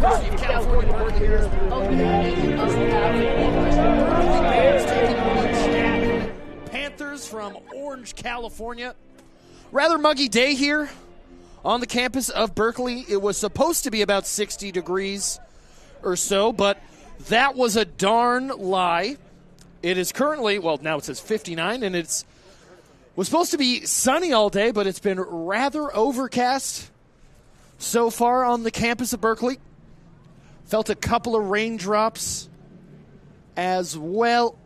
University of California, Berkeley here. Bears taking on Chapman Panthers from Orange, California. Rather muggy day here on the campus of Berkeley. It was supposed to be about 60 degrees or so, but that was a darn lie. It is currently, well, now it says 59, and was supposed to be sunny all day, but it's been rather overcast so far on the campus of Berkeley. Felt a couple of raindrops as well.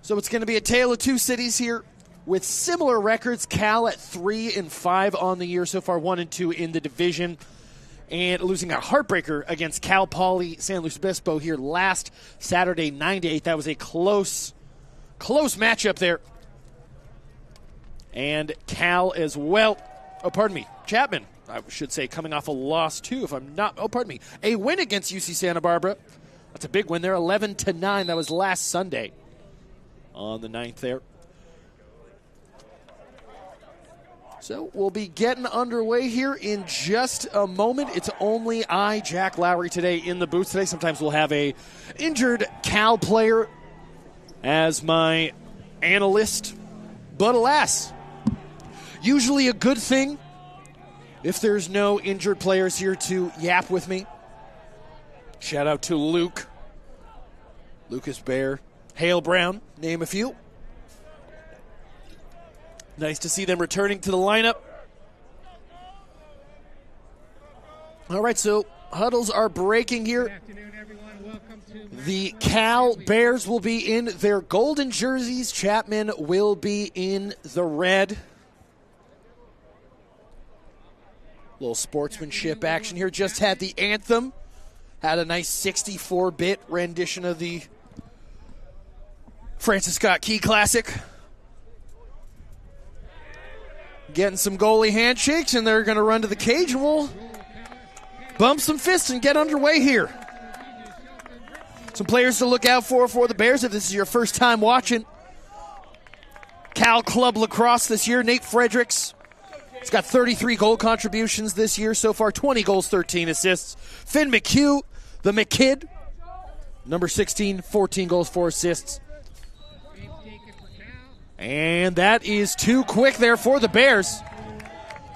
So it's going to be a tale of two cities here with similar records. Cal at 3-5 on the year so far, 1-2 in the division, and losing a heartbreaker against Cal Poly San Luis Obispo here last Saturday, 9-8. That was a close matchup there. And Cal as well. Chapman, I should say, coming off a loss too, a win against UC Santa Barbara. That's a big win there, 11-9. That was last Sunday on the 9th there. So we'll be getting underway here in just a moment. It's only I, Jack Lowry, today in the booth today. Sometimes we'll have a injured Cal player as my analyst. But alas, usually a good thing if there's no injured players here to yap with me. Shout out to Luke, Lucas Bear, Hale Brown, name a few. Nice to see them returning to the lineup. All right, so huddles are breaking here. Good afternoon, everyone. Welcome to the Cal Bears will be in their golden jerseys. Chapman will be in the red. Little sportsmanship action here. Just had the anthem. Had a nice 64-bit rendition of the Francis Scott Key Classic. Getting some goalie handshakes, and they're going to run to the cage, and we'll bump some fists and get underway here. Some players to look out for the Bears if this is your first time watching Cal Club Lacrosse this year. Nate Fredericks. He's got 33 goal contributions this year so far, 20 goals, 13 assists. Finn McHugh, the McKid, number 16, 14 goals, 4 assists. And that is too quick there for the Bears.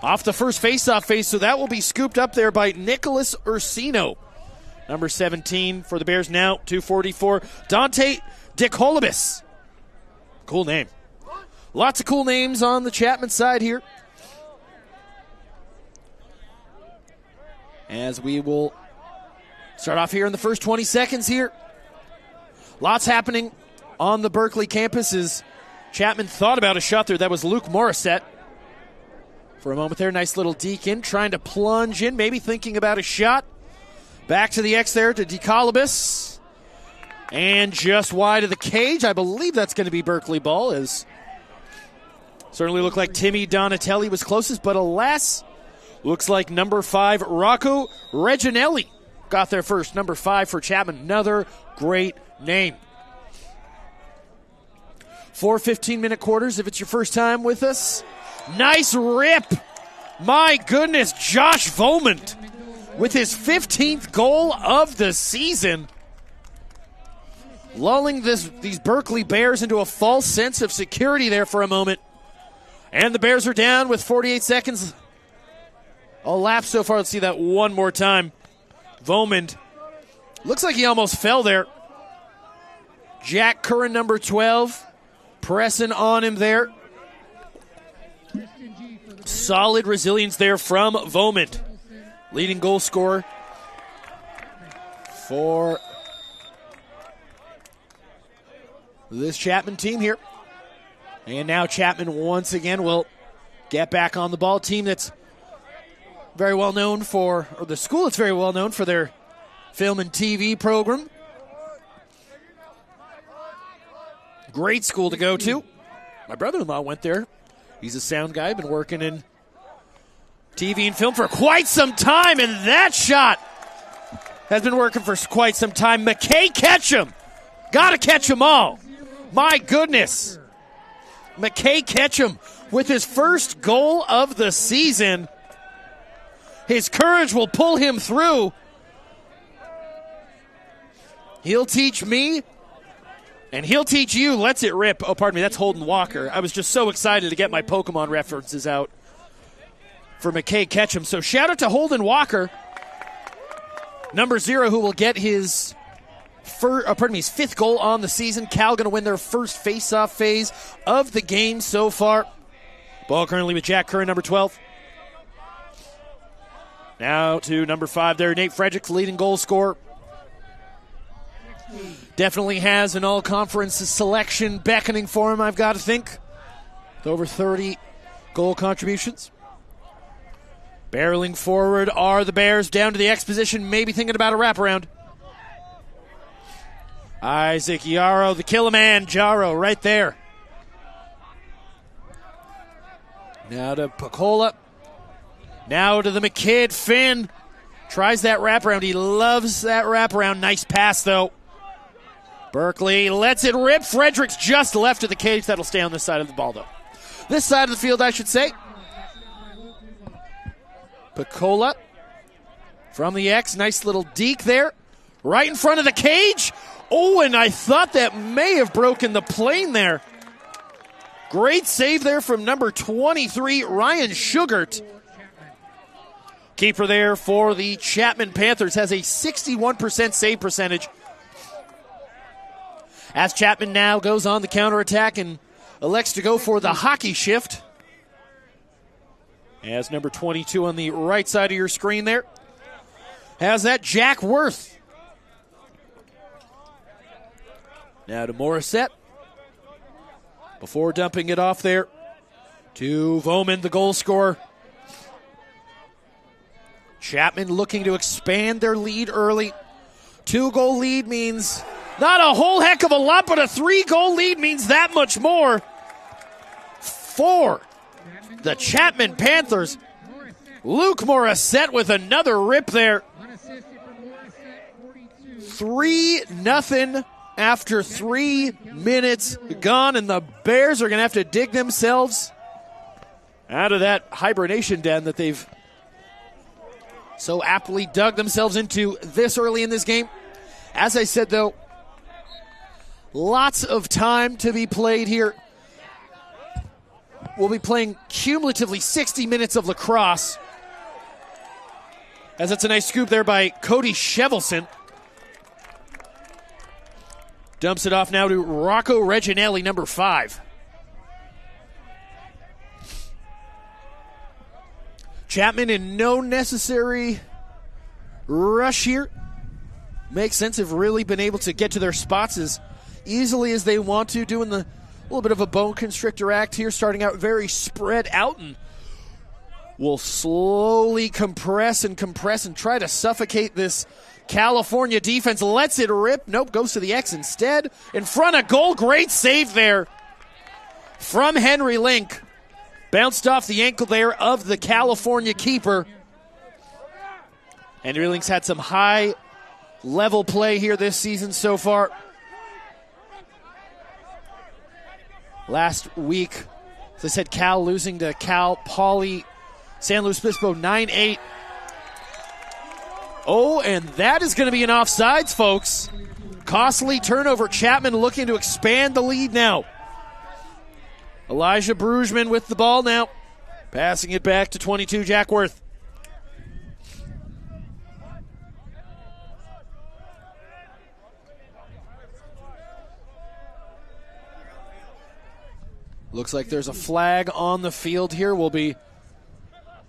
Off the first face-off face, so that will be scooped up there by Nicholas Ursino. Number 17 for the Bears now, 244. Dante DeColibus. Cool name. Lots of cool names on the Chapman side here. As we will start off here in the first 20 seconds here. Lots happening on the Berkeley campus as Chapman thought about a shot there. That was Luke Morissette. For a moment there, nice little deke in, trying to plunge in, maybe thinking about a shot. Back to the X there to DeColibus. And just wide of the cage. I believe that's going to be Berkeley ball. As certainly looked like Timmy Donatelli was closest, but alas, looks like number 5, Rocco Reginelli, got there first. Number 5 for Chapman. Another great name. 4 15-minute quarters if it's your first time with us. Nice rip. My goodness, Josh Volmond with his 15th goal of the season. Lulling these Berkeley Bears into a false sense of security there for a moment. And the Bears are down with 48 seconds elapsed so far. Let's see that one more time. Volmond. Looks like he almost fell there. Jack Curran, number 12. Pressing on him there. Solid resilience there from Volmond. Leading goal scorer for this Chapman team here. And now Chapman once again will get back on the ball. Team that's very well known for, or the school that's very well known for their film and TV program. Great school to go to. My brother-in-law went there. He's a sound guy, been working in TV and film for quite some time, and that shot has been working for quite some time. McKay Ketchum. Got to catch them all. My goodness. McKay Ketchum with his first goal of the season. His courage will pull him through. He'll teach me, and he'll teach you. Let's it rip. Oh, pardon me, that's Holden Walker. I was just so excited to get my Pokemon references out for McKay Ketchum. So shout out to Holden Walker, number 0, who will get his fifth goal on the season. Cal going to win their first face-off phase of the game so far. Ball currently with Jack Curran, number 12. Now to number 5 there, Nate Frederick, leading goal scorer. Definitely has an all-conference selection beckoning for him, I've got to think. With over 30 goal contributions. Barreling forward are the Bears, down to the X position, maybe thinking about a wraparound. Isaac Yarrow, the kill-a-man, Jarro, right there. Now to Pacola. Now to the McKidd. Finn tries that wraparound. He loves that wraparound. Nice pass, though. Berkeley lets it rip. Fredericks just left of the cage. That'll stay on this side of the ball, though. This side of the field, I should say. Pacola from the X. Nice little deke there. Right in front of the cage. Oh, and I thought that may have broken the plane there. Great save there from number 23, Ryan Sugart. Keeper there for the Chapman Panthers has a 61% save percentage. As Chapman now goes on the counterattack and elects to go for the hockey shift. As number 22 on the right side of your screen there has that Jack Worth. Now to Morissette. Before dumping it off there to Voman, the goal scorer. Chapman looking to expand their lead early. 2-goal lead means not a whole heck of a lot, but a 3-goal lead means that much more for the Chapman Panthers. Luke Morissette with another rip there. 3-0 after 3 minutes gone, and the Bears are going to have to dig themselves out of that hibernation den that they've so aptly dug themselves into this early in this game. As I said, though, lots of time to be played here. We'll be playing cumulatively 60 minutes of lacrosse. As that's a nice scoop there by Cody Shevelson. Dumps it off now to Rocco Reginelli, number 5. Chapman in no necessary rush here. Makes sense. Have really been able to get to their spots as easily as they want to, doing the little bit of a bone constrictor act here, starting out very spread out, and will slowly compress and try to suffocate this California defense. Lets it rip. Nope, goes to the X instead. In front of goal. Great save there from Henry Link. Bounced off the ankle there of the California keeper. Henry Link's had some high-level play here this season so far. Last week, as I said, Cal losing to Cal Poly San Luis Obispo 9-8. Oh, and that is going to be an offsides, folks. Costly turnover. Chapman looking to expand the lead now. Elijah Brugman with the ball now. Passing it back to 22, Jack Worth. Looks like there's a flag on the field here. We'll be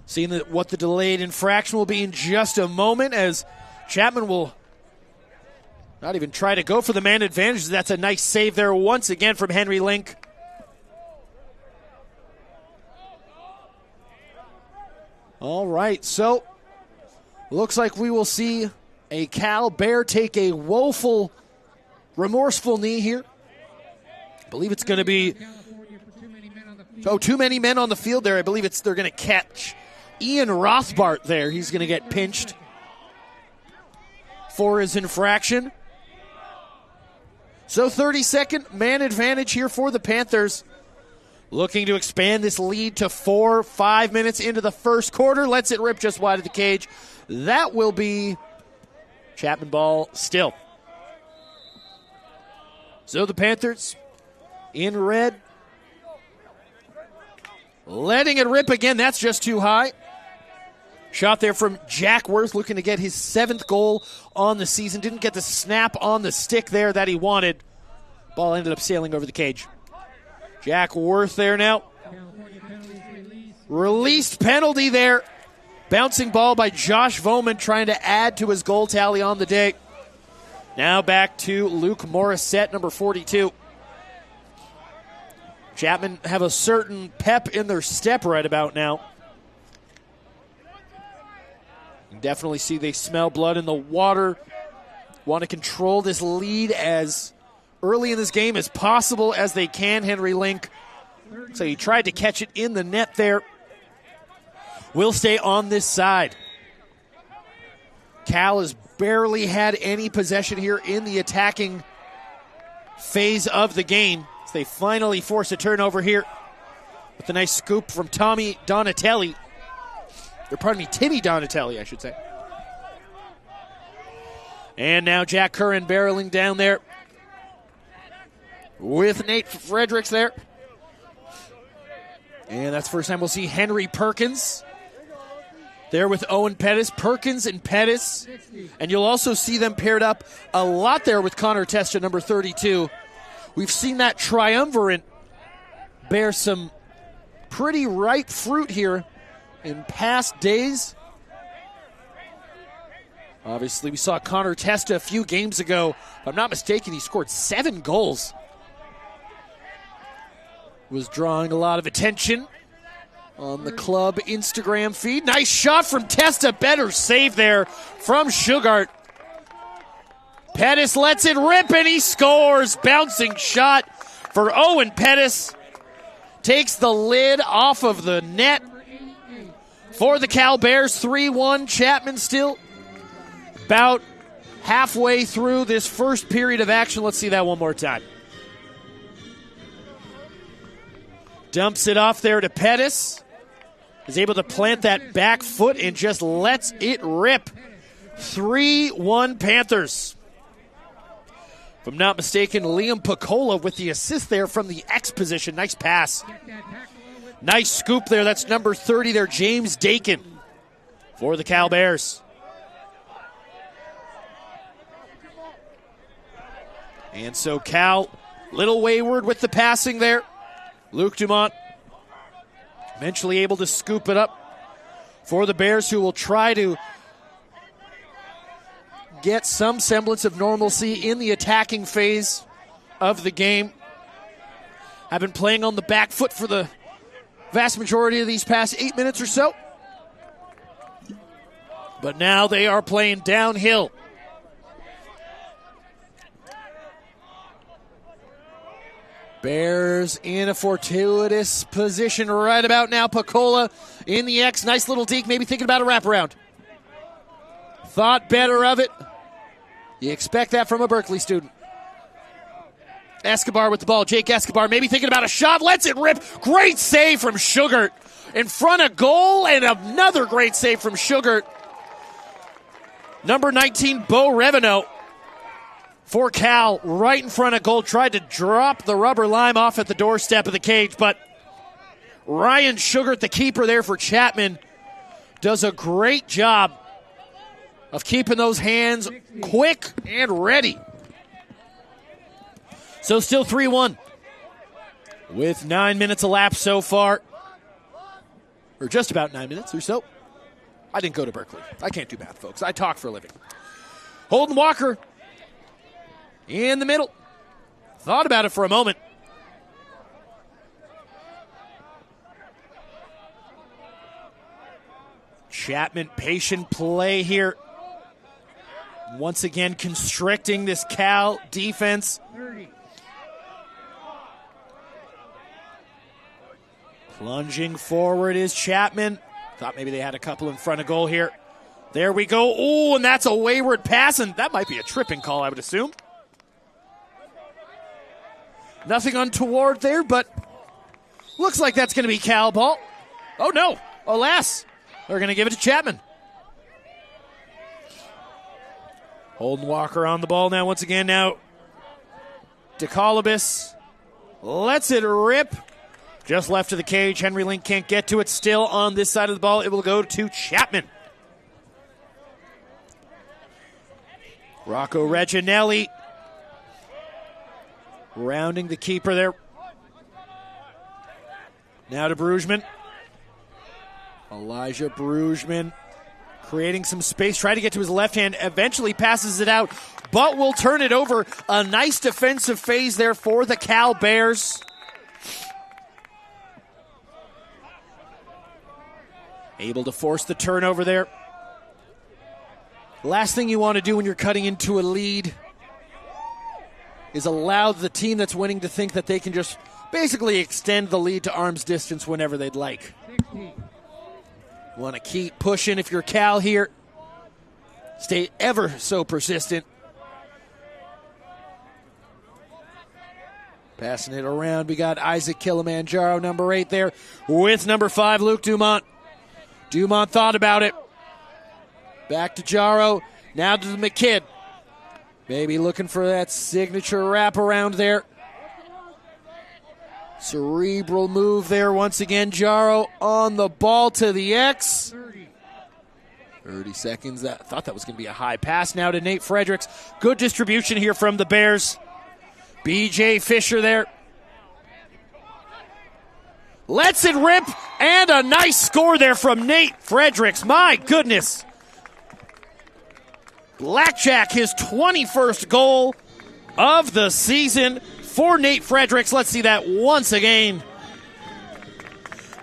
seeing what the delayed infraction will be in just a moment, as Chapman will not even try to go for the man advantage. That's a nice save there once again from Henry Link. All right, so looks like we will see a Cal Bear take a woeful, remorseful knee here. I believe it's going to be too many men on the field there. I believe they're going to catch Ian Rothbart there. He's going to get pinched for his infraction. So 30-second man advantage here for the Panthers. looking to expand this lead to 4-5 minutes into the first quarter. Lets it rip just wide of the cage. That will be Chapman ball still. So the Panthers in red. Letting it rip again. That's just too high. Shot there from Jack Worth, looking to get his 7th goal on the season. Didn't get the snap on the stick there that he wanted. Ball ended up sailing over the cage. Jack Worth there now. Released penalty there. Bouncing ball by Josh Voman, trying to add to his goal tally on the day. Now back to Luke Morissette, number 42. Chapman have a certain pep in their step right about now. You can definitely see they smell blood in the water. Want to control this lead as early in this game as possible as they can. Henry Link. So he tried to catch it in the net there. Will stay on this side. Cal has barely had any possession here in the attacking phase of the game. So they finally force a turnover here with a nice scoop from Timmy Donatelli, I should say. And now Jack Curran barreling down there with Nate Fredericks there. And that's the first time we'll see Henry Perkins there with Owen Pettis. Perkins and Pettis. And you'll also see them paired up a lot there with Connor Testa, number 32. We've seen that triumvirate bear some pretty ripe fruit here in past days. Obviously, we saw Connor Testa a few games ago. If I'm not mistaken, he scored 7 goals. Was drawing a lot of attention on the club Instagram feed. Nice shot from Testa. Better save there from Sugart. Pettis lets it rip and he scores. Bouncing shot for Owen Pettis. Takes the lid off of the net for the Cal Bears. 3-1. Chapman still about halfway through this first period of action. Let's see that one more time. Dumps it off there to Pettis. Is able to plant that back foot and just lets it rip. 3-1 Panthers. If I'm not mistaken, Liam Picola with the assist there from the X position. Nice pass. Nice scoop there. That's number 30 there, James Dakin for the Cal Bears. And so Cal, little wayward with the passing there. Luke Dumont eventually able to scoop it up for the Bears, who will try to get some semblance of normalcy in the attacking phase of the game. Have been playing on the back foot for the vast majority of these past 8 minutes or so. But now they are playing downhill. Bears in a fortuitous position right about now. Picola in the X. Nice little deke. Maybe thinking about a wraparound. Thought better of it. You expect that from a Berkeley student. Escobar with the ball. Jake Escobar maybe thinking about a shot. Lets it rip. Great save from Sugart. In front of goal, and another great save from Sugart. Number 19, Bo Reveneau. For Cal, right in front of goal, tried to drop the rubber lime off at the doorstep of the cage, but Ryan Sugart, the keeper there for Chapman, does a great job of keeping those hands quick and ready. So still 3-1 with 9 minutes elapsed so far, or just about 9 minutes or so. I didn't go to Berkeley. I can't do math, folks. I talk for a living. Holden Walker in the middle. Thought about it for a moment. Chapman, patient play here. Once again, constricting this Cal defense. 30. Plunging forward is Chapman. Thought maybe they had a couple in front of goal here. There we go. Oh, and that's a wayward pass, and that might be a tripping call, I would assume. Nothing untoward there, but Looks like that's going to be Cal ball. Oh, no. Alas. They're going to give it to Chapman. Holden Walker on the ball now once again. Now, DeColibus lets it rip. Just left of the cage. Henry Link can't get to it. Still on this side of the ball. It will go to Chapman. Rocco Reginelli rounding the keeper there. Now to Brugman. Elijah Brugman creating some space, trying to get to his left hand, eventually passes it out, but will turn it over. A nice defensive phase there for the Cal Bears. Able to force the turnover there. Last thing you want to do when you're cutting into a lead is allow the team that's winning to think that they can just basically extend the lead to arm's distance whenever they'd like. Want to keep pushing if you're Cal here. Stay ever so persistent. Passing it around. We got Isaac Kilimanjaro, number 8 there, with number 5, Luke Dumont. Dumont thought about it. Back to Jaro. Now to the McKidd. Maybe looking for that signature wraparound there. Cerebral move there once again. Jaro on the ball to the X. 30 seconds. I thought that was going to be a high pass. Now to Nate Fredericks. Good distribution here from the Bears. BJ Fisher there. Lets it rip. And a nice score there from Nate Fredericks. My goodness. Blackjack, his 21st goal of the season for Nate Fredericks. Let's see that once again.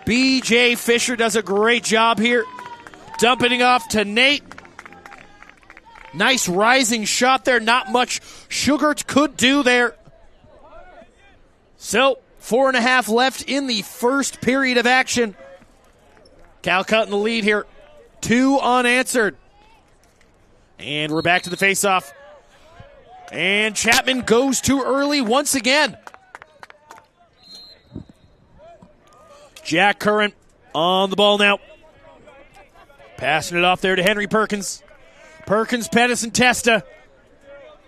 BJ Fisher does a great job here. Dumping it off to Nate. Nice rising shot there. Not much Sugar could do there. So, 4.5 left in the first period of action. Cal cutting the lead here. 2 unanswered. And we're back to the faceoff. And Chapman goes too early once again. Jack Curran on the ball now. Passing it off there to Henry Perkins. Perkins, Pettis, and Testa.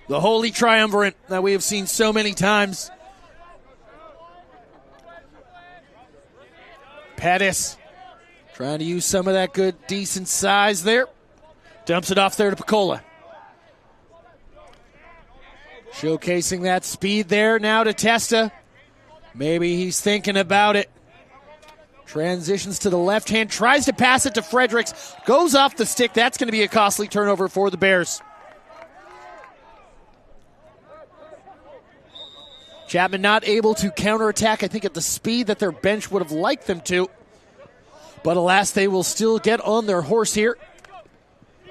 The holy triumvirate that we have seen so many times. Pettis trying to use some of that good, decent size there. Dumps it off there to Picola. Showcasing that speed there now to Testa. Maybe he's thinking about it. Transitions to the left hand. Tries to pass it to Fredericks. Goes off the stick. That's going to be a costly turnover for the Bears. Chapman not able to counterattack, I think, at the speed that their bench would have liked them to. But alas, they will still get on their horse here.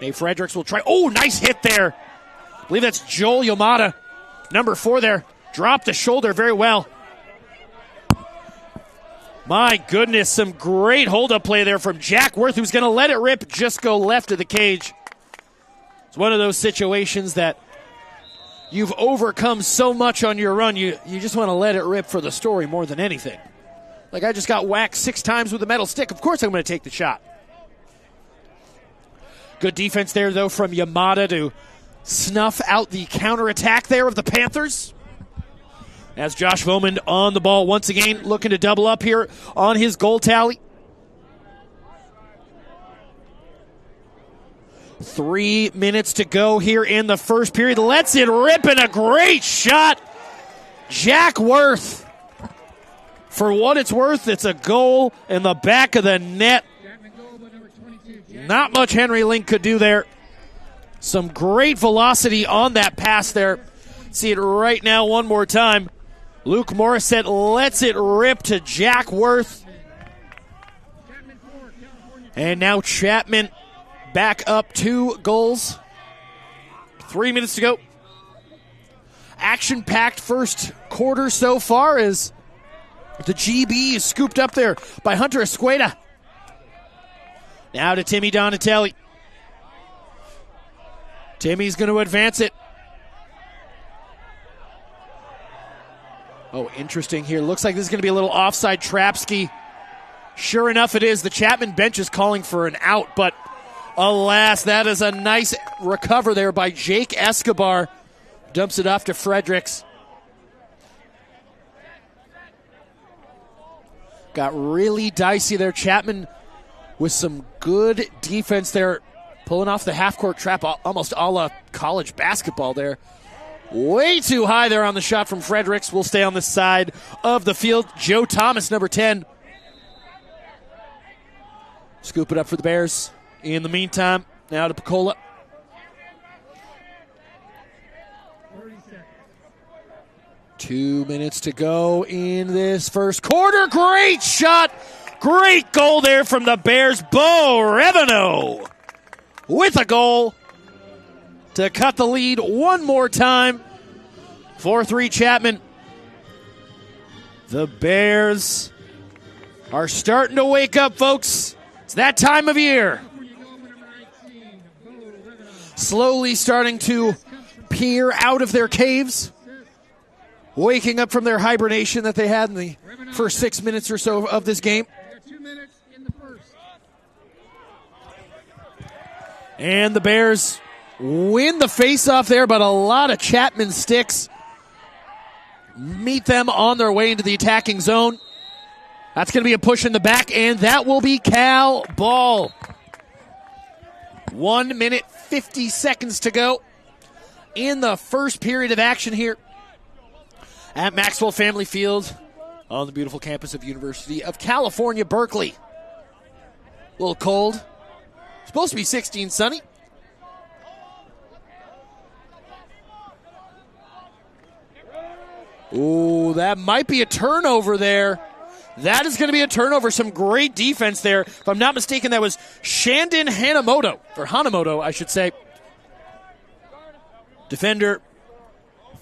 Nate Fredericks will try. Oh, nice hit there. I believe that's Joel Yamada. Number 4 there. Dropped the shoulder very well. My goodness, some great hold-up play there from Jack Worth, who's going to let it rip, just go left of the cage. It's one of those situations that you've overcome so much on your run, you just want to let it rip for the story more than anything. Like, I just got whacked 6 times with a metal stick. Of course I'm going to take the shot. Good defense there, though, from Yamada to snuff out the counterattack there of the Panthers. As Josh Vomand on the ball once again, looking to double up here on his goal tally. 3 minutes to go here in the first period. Lets it rip, and a great shot. Jack Worth. For what it's worth, it's a goal in the back of the net. Not much Henry Link could do there. Some great velocity on that pass there. See it right now one more time. Luke Morissette lets it rip to Jack Worth. And now Chapman back up 2 goals. 3 minutes to go. Action-packed first quarter so far as the GB is scooped up there by Hunter Escueda. Now to Timmy Donatelli. Timmy's going to advance it. Oh, interesting here. Looks like this is going to be a little offside trapski. Sure enough, it is. The Chapman bench is calling for an out, but alas, that is a nice recover there by Jake Escobar. Dumps it off to Fredericks. Got really dicey there. Chapman with some good defense there, pulling off the half-court trap, almost a la college basketball there. Way too high there on the shot from Fredericks. Will stay on the side of the field. Joe Thomas, number 10. Scoop it up for the Bears. In the meantime, now to Pecola. 30 seconds. 2 minutes to go in this first quarter. Great shot. Great goal there from the Bears. Bo Reveno with a goal to cut the lead one more time. 4-3 Chapman. The Bears are starting to wake up, folks. It's that time of year. Slowly starting to peer out of their caves, waking up from their hibernation that they had in the first 6 minutes or so of this game. 2 minutes in the first. And the Bears win the faceoff there, but a lot of Chapman sticks meet them on their way into the attacking zone. That's going to be a push in the back, and that will be Cal ball. 1 minute, 50 seconds to go in the first period of action here at Maxwell Family Field on the beautiful campus of University of California, Berkeley. A little cold. Supposed to be 16 sunny. Ooh, that might be a turnover there. That is going to be a turnover. Some great defense there. If I'm not mistaken, that was Shandon Hanamoto, I should say. Defender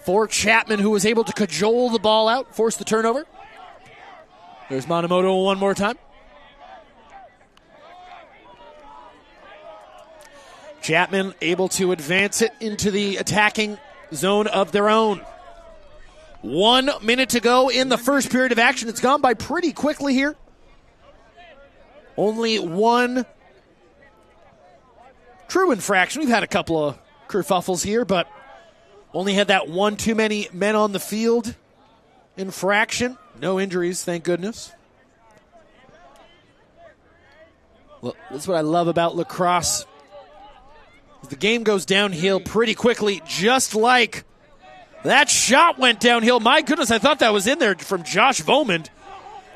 for Chapman, who was able to cajole the ball out, force the turnover. There's Manamoto one more time. Chapman able to advance it into the attacking zone of their own. 1 minute to go in the first period of action. It's gone by pretty quickly here. Only one true infraction. We've had a couple of kerfuffles here, but only had that one too many men on the field infraction. No injuries, thank goodness. Well, that's what I love about lacrosse. The game goes downhill pretty quickly, just like that shot went downhill. My goodness, I thought that was in there from Josh Vomand.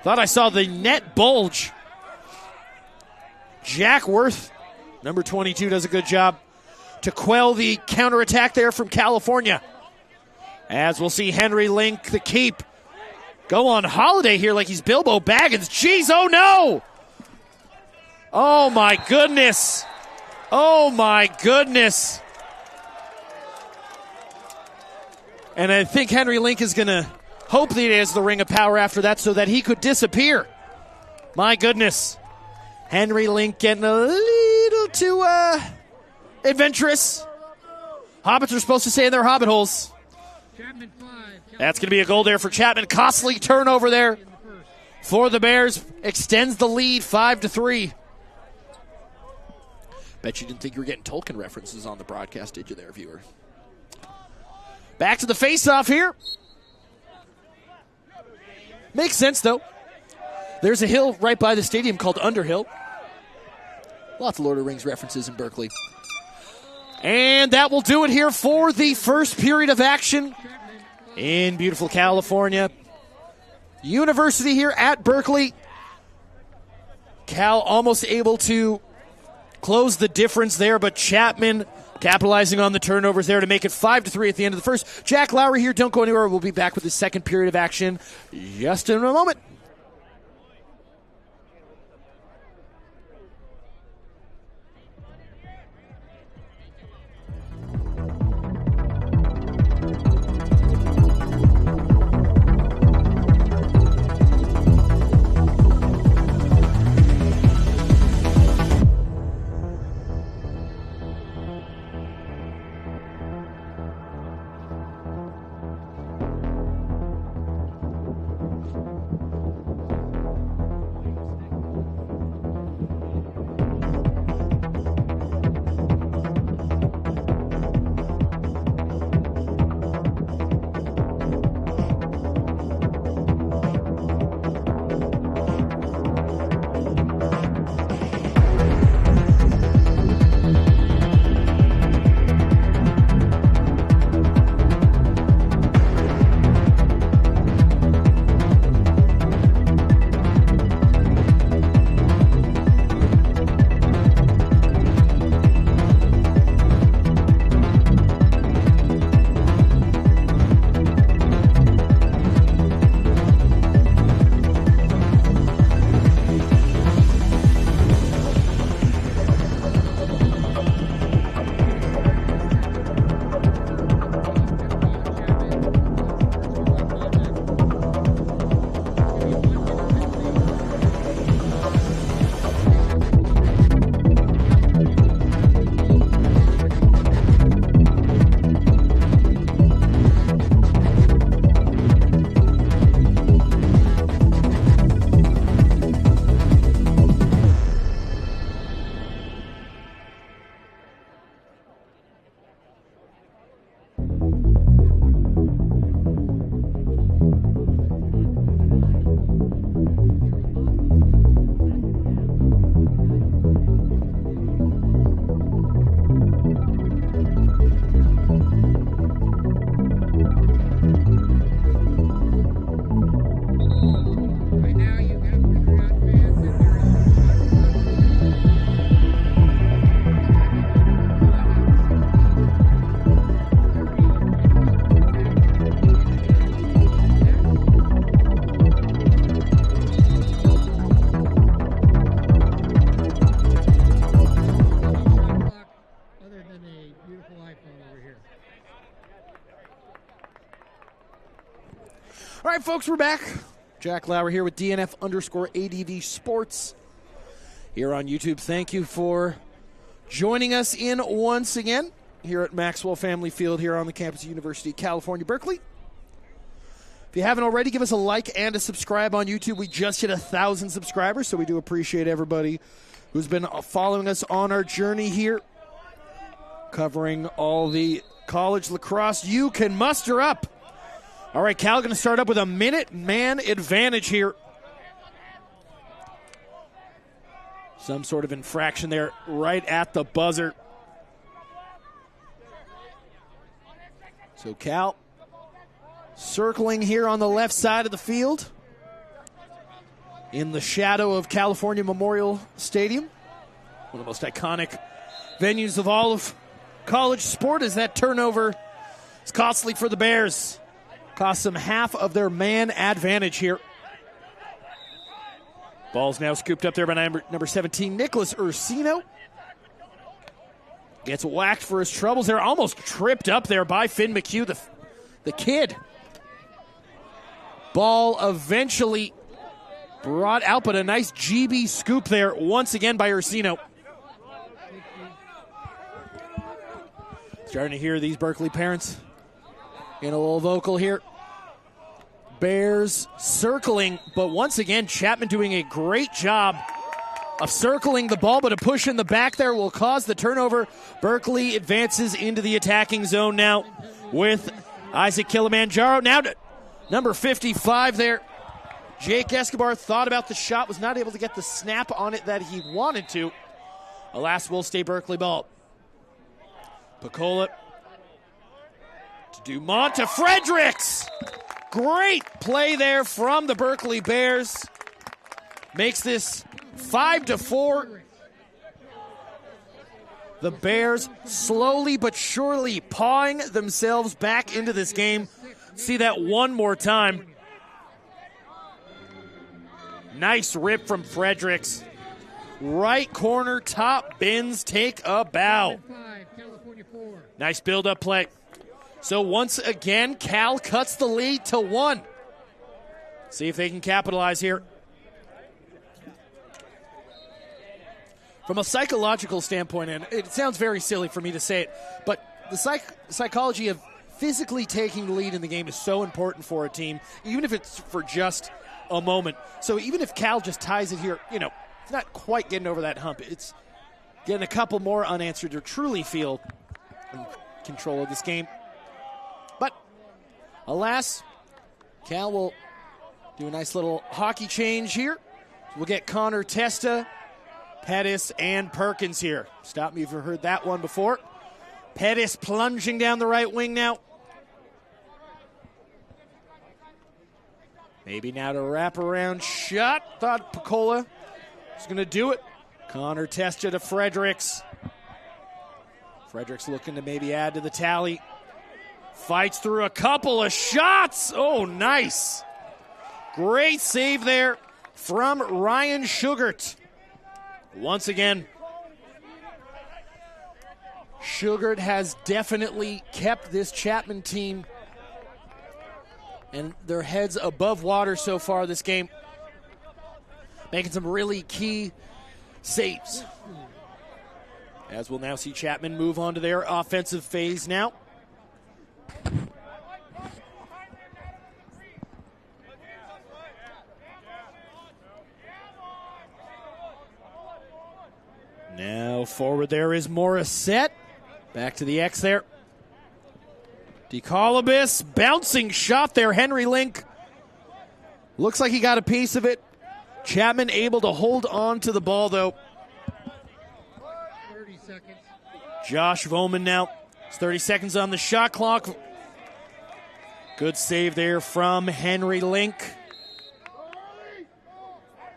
Thought I saw the net bulge. Jack Worth, number 22, does a good job to quell the counterattack there from California. As we'll see Henry Link, the keep, go on holiday here like he's Bilbo Baggins. Jeez, oh no! Oh my goodness. Oh my goodness. And I think Henry Link is going to hope that he has the Ring of Power after that so that he could disappear. My goodness. Henry Link getting a little too adventurous. Hobbits are supposed to stay in their hobbit holes. Chapman 5. That's going to be a goal there for Chapman. Costly turnover there for the Bears. Extends the lead 5-3. Bet you didn't think you were getting Tolkien references on the broadcast, did you there, viewer? Back to the face-off here. Makes sense, though. There's a hill right by the stadium called Underhill. Lots of Lord of the Rings references in Berkeley. And that will do it here for the first period of action in beautiful California. University here at Berkeley. Cal almost able to close the difference there, but Chapman capitalizing on the turnovers there to make it 5-3 at the end of the first. Jack Lowry here. Don't go anywhere. We'll be back with the second period of action just in a moment. right, folks, we're back. Jack Lauer here with DNF_ADV Sports here on YouTube. Thank you for joining us in once again here at Maxwell Family Field here on the campus of University of California, Berkeley. If you haven't already, give us a like and a subscribe on YouTube. We just hit 1,000 subscribers, so we do appreciate everybody who's been following us on our journey here, covering all the college lacrosse you can muster up. All right, Cal going to start up with a minute-man advantage here. Some sort of infraction there right at the buzzer. So Cal circling here on the left side of the field in the shadow of California Memorial Stadium. One of the most iconic venues of all of college sport. As that turnover is costly for the Bears. Costs them half of their man advantage here. Ball's now scooped up there by number 17, Nicholas Ursino. Gets whacked for his troubles there. Almost tripped up there by Finn McHugh, the kid. Ball eventually brought out, but a nice GB scoop there once again by Ursino. Starting to hear these Berkeley parents getting a little vocal here. Bears circling, but once again, Chapman doing a great job of circling the ball, but a push in the back there will cause the turnover. Berkeley advances into the attacking zone now with Isaac Kilimanjaro. Now to number 55 there. Jake Escobar thought about the shot, was not able to get the snap on it that he wanted to. Alas, will stay Berkeley ball. Picola to Dumont to Fredericks. Great play there from the Berkeley Bears. Makes this 5-4. The Bears slowly but surely pawing themselves back into this game. See that one more time. Nice rip from Fredericks. Right corner, top bins, take a bow. Nice build-up play. So once again, Cal cuts the lead to 1. See if they can capitalize here. From a psychological standpoint, and it sounds very silly for me to say it, but the psychology of physically taking the lead in the game is so important for a team, even if it's for just a moment. So even if Cal just ties it here, it's not quite getting over that hump. It's getting a couple more unanswered to truly feel in control of this game. But alas, Cal will do a nice little hockey change here. We'll get Connor Testa, Pettis, and Perkins here. Stop me if you've heard that one before. Pettis plunging down the right wing now. Maybe now to wrap around shot. Thought Picola was going to do it. Connor Testa to Fredericks. Fredericks looking to maybe add to the tally. Fights through a couple of shots. Oh, nice. Great save there from Ryan Sugart. Once again, Sugart has definitely kept this Chapman team and their heads above water so far this game, making some really key saves. As we'll now see Chapman move on to their offensive phase now. Now forward there is Morissette. Back to the X there. DeColibus, bouncing shot there. Henry Link. Looks like he got a piece of it. Chapman able to hold on to the ball, though. 30 seconds. Josh Voman now. It's 30 seconds on the shot clock. Good save there from Henry Link.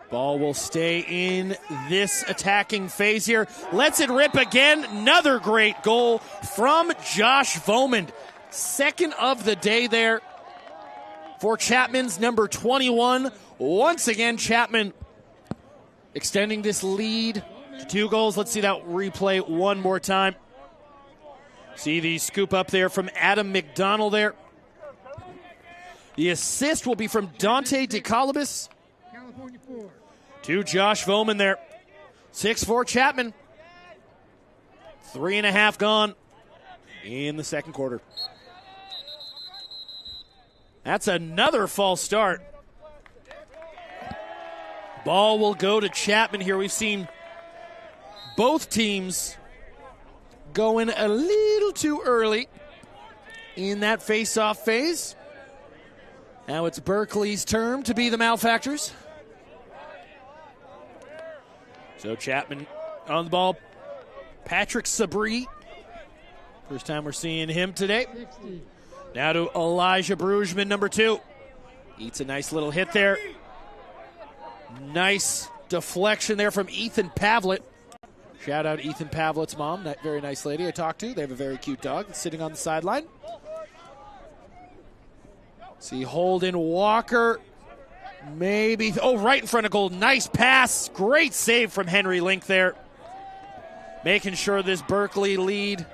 Ball will stay in this attacking phase here. Lets it rip again. Another great goal from Josh Voman. Second of the day there for Chapman's number 21. Once again, Chapman extending this lead to 2 goals. Let's see that replay one more time. See the scoop up there from Adam McDonald there. The assist will be from Dante DeCalabas California 4. to Josh Voman there. 6-4 Chapman. 3.5 gone in the second quarter. That's another false start. Ball will go to Chapman here. We've seen both teams going a little too early in that face-off phase. Now it's Berkeley's turn to be the malefactors. So Chapman on the ball. Patrick Sabri. First time we're seeing him today. 60. Now to Elijah Brugman, number 2. Eats a nice little hit there. Nice deflection there from Ethan Pavlet. Shout out Ethan Pavlet's mom. Very nice lady I talked to. They have a very cute dog sitting on the sideline. See Holden Walker. Maybe. Oh, right in front of goal. Nice pass. Great save from Henry Link there. Making sure this Berkeley lead,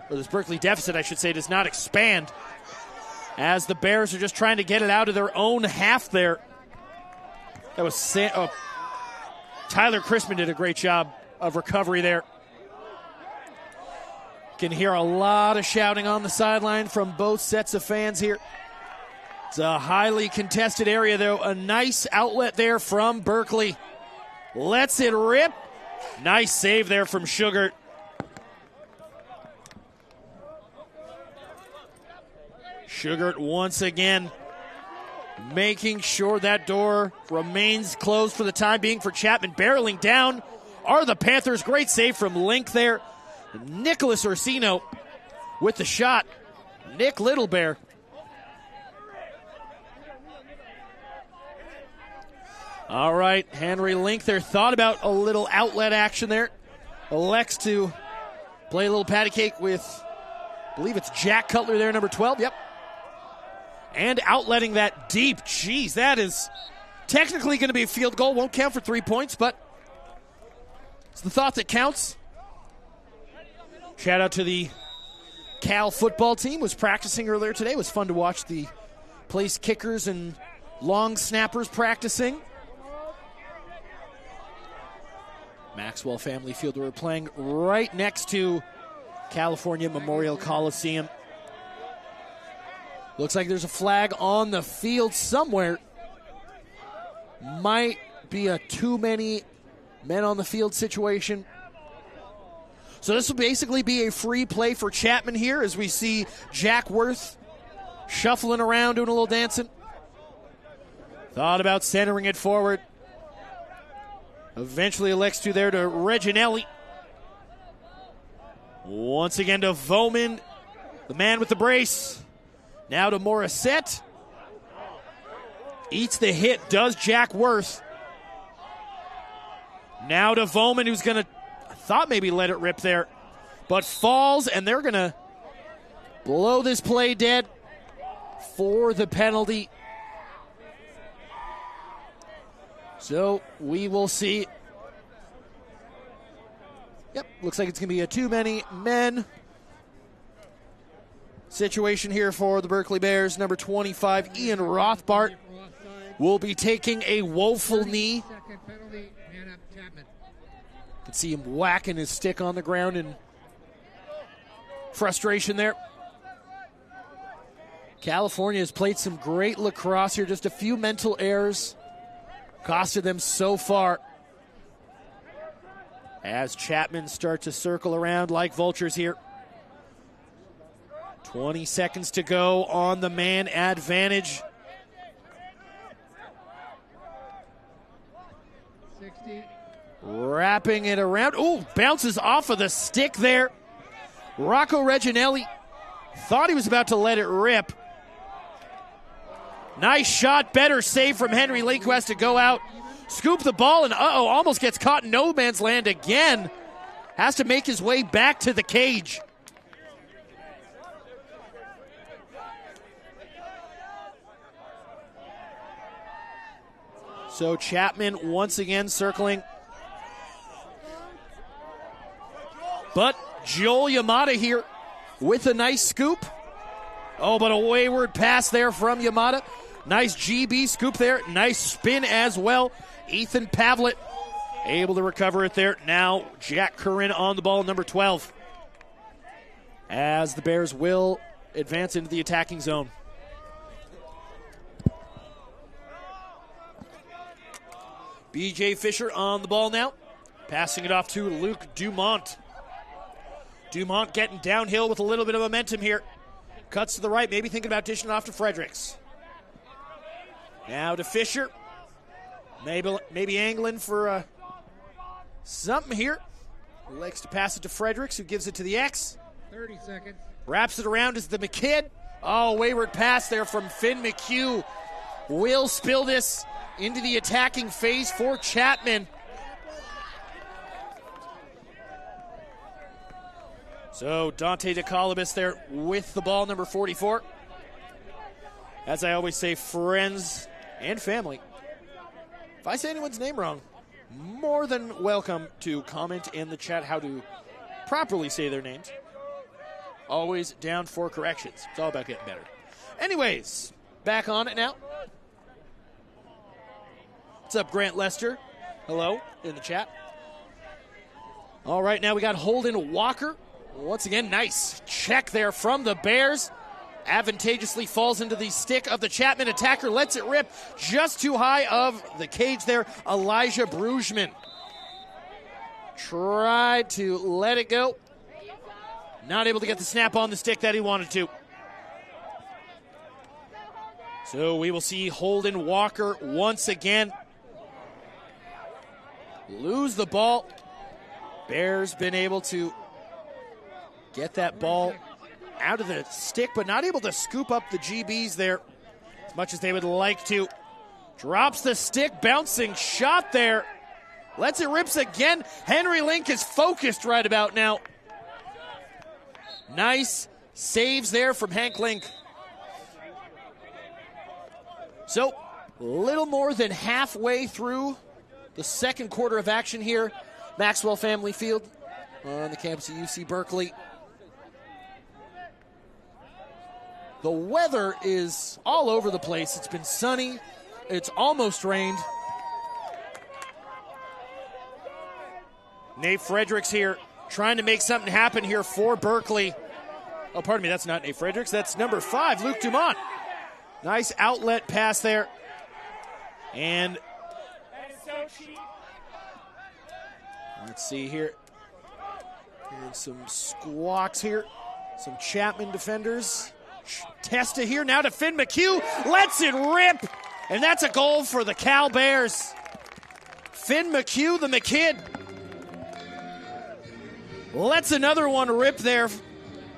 or this Berkeley deficit, I should say, does not expand. As the Bears are just trying to get it out of their own half there. That was Tyler Crispin did a great job of recovery there. Can hear a lot of shouting on the sideline from both sets of fans here. It's a highly contested area, though. A nice outlet there from Berkeley. Lets it rip. Nice save there from Sugart. Sugart once again making sure that door remains closed for the time being for Chapman. Barreling down are the Panthers. Great save from Link there. Nicholas Orsino with the shot. Nick Littlebear. All right, Henry Link there. Thought about a little outlet action there. Elects to play a little patty cake with, I believe it's Jack Cutler there, number 12. Yep. And outletting that deep. Jeez, that is technically going to be a field goal. Won't count for 3 points, but it's the thought that counts. Shout out to the Cal football team. Was practicing earlier today. It was fun to watch the place kickers and long snappers practicing. Maxwell Family Field. We're playing right next to California Memorial Coliseum. Looks like there's a flag on the field somewhere. Might be a too many men on the field situation. So this will basically be a free play for Chapman here as we see Jack Worth shuffling around doing a little dancing. Thought about centering it forward. Eventually elects to there to Reginelli. Once again to Voman, the man with the brace. Now to Morissette. Eats the hit, does Jack Worth. Now to Voman, who's going to, I thought maybe let it rip there, but falls, and they're going to blow this play dead for the penalty. So we will see. Yep, looks like it's going to be a too many men situation here for the Berkeley Bears. Number 25, Ian Rothbart, will be taking a woeful knee. Second penalty, man up Chapman. You can see him whacking his stick on the ground in frustration there. California has played some great lacrosse here. Just a few mental errors costed them so far. As Chapman starts to circle around like vultures here. 20 seconds to go on the man advantage. 60. Wrapping it around. Ooh, bounces off of the stick there. Rocco Reginelli thought he was about to let it rip. Nice shot, better save from Henry Link, who has to go out, scoop the ball, and almost gets caught in no man's land again. Has to make his way back to the cage. So Chapman once again circling. But Joel Yamada here with a nice scoop. Oh, but a wayward pass there from Yamada. Nice GB scoop there. Nice spin as well. Ethan Pavlett able to recover it there. Now Jack Curran on the ball, number 12. As the Bears will advance into the attacking zone. BJ Fisher on the ball now. Passing it off to Luke Dumont. Dumont getting downhill with a little bit of momentum here. Cuts to the right, maybe thinking about dishing it off to Fredericks. Now to Fisher. Maybe angling for something here. He likes to pass it to Fredericks, who gives it to the X. 30 seconds. Wraps it around as the McKidd. Oh, wayward pass there from Finn McHugh. Will spill this into the attacking phase for Chapman. So Dante DeColibus there with the ball, number 44. As I always say, friends and family. If I say anyone's name wrong, more than welcome to comment in the chat how to properly say their names. Always down for corrections. It's all about getting better. Anyways, back on it now. What's up, Grant Lester? Hello in the chat. All right, now we got Holden Walker. Once again, nice check there from the Bears. Advantageously falls into the stick of the Chapman attacker. Lets it rip just too high of the cage there. Elijah Brugman tried to let it go. Not able to get the snap on the stick that he wanted to. So we will see Holden Walker once again lose the ball. Bears been able to get that ball out of the stick, but not able to scoop up the GBs there as much as they would like to. Drops the stick, bouncing shot there. Lets it rips again. Henry Link is focused right about now. Nice saves there from Hank Link. So, little more than halfway through the second quarter of action here. Maxwell Family Field on the campus of UC Berkeley. The weather is all over the place. It's been sunny. It's almost rained. Nate Fredericks here trying to make something happen here for Berkeley. Oh, pardon me, that's not Nate Fredericks. That's number 5, Luke Dumont. Nice outlet pass there. And let's see here. And some squawks here. Some Chapman defenders. Testa here now to Finn McHugh. Lets it rip. And that's a goal for the Cal Bears. Finn McHugh, the McKidd. Lets another one rip there.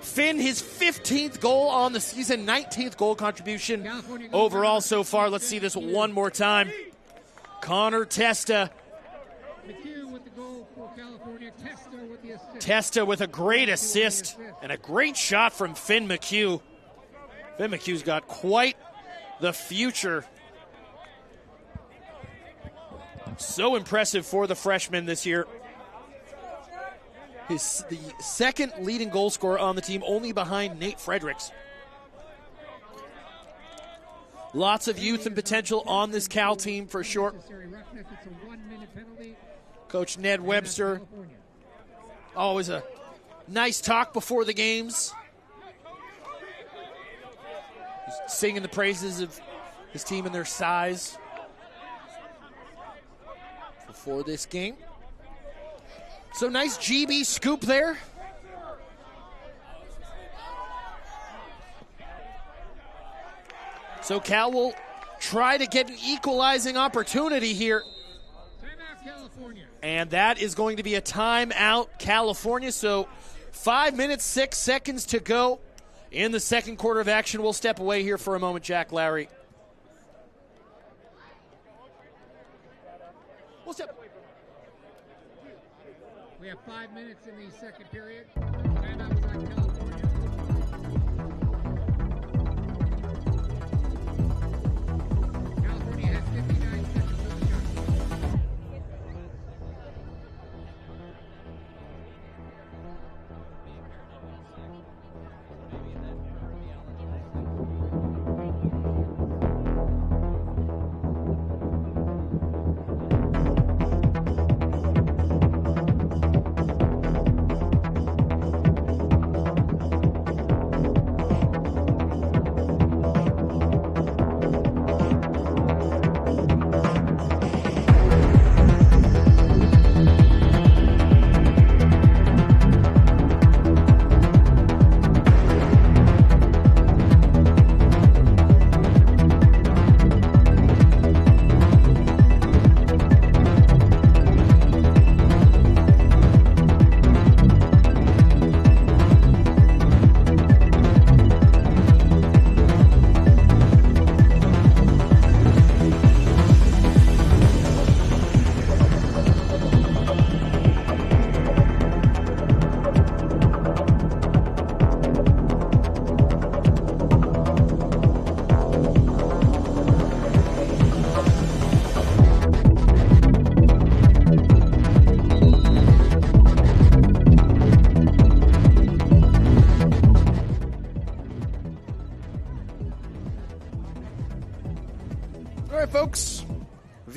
Finn, his 15th goal on the season, 19th goal contribution overall so far. Let's see this one more time. Connor Testa. McHugh with the goal for California. Testa with the assist. Testa with a great assist and a great shot from Finn McHugh. Finn McHugh's got quite the future. So impressive for the freshman this year. He's the second leading goal scorer on the team, only behind Nate Fredericks. Lots of youth and potential on this Cal team for sure. Coach Ned Webster, always a nice talk before the games. He's singing the praises of his team and their size before this game. So nice GB scoop there. So Cal will try to get an equalizing opportunity here. Timeout, California. And that is going to be a timeout, California. So 5 minutes, 6 seconds to go in the second quarter of action. We'll step away here for a moment, Jack Lowry. We'll step away. We have 5 minutes in the second period. Timeout was on California. California has 59 seconds to the shot.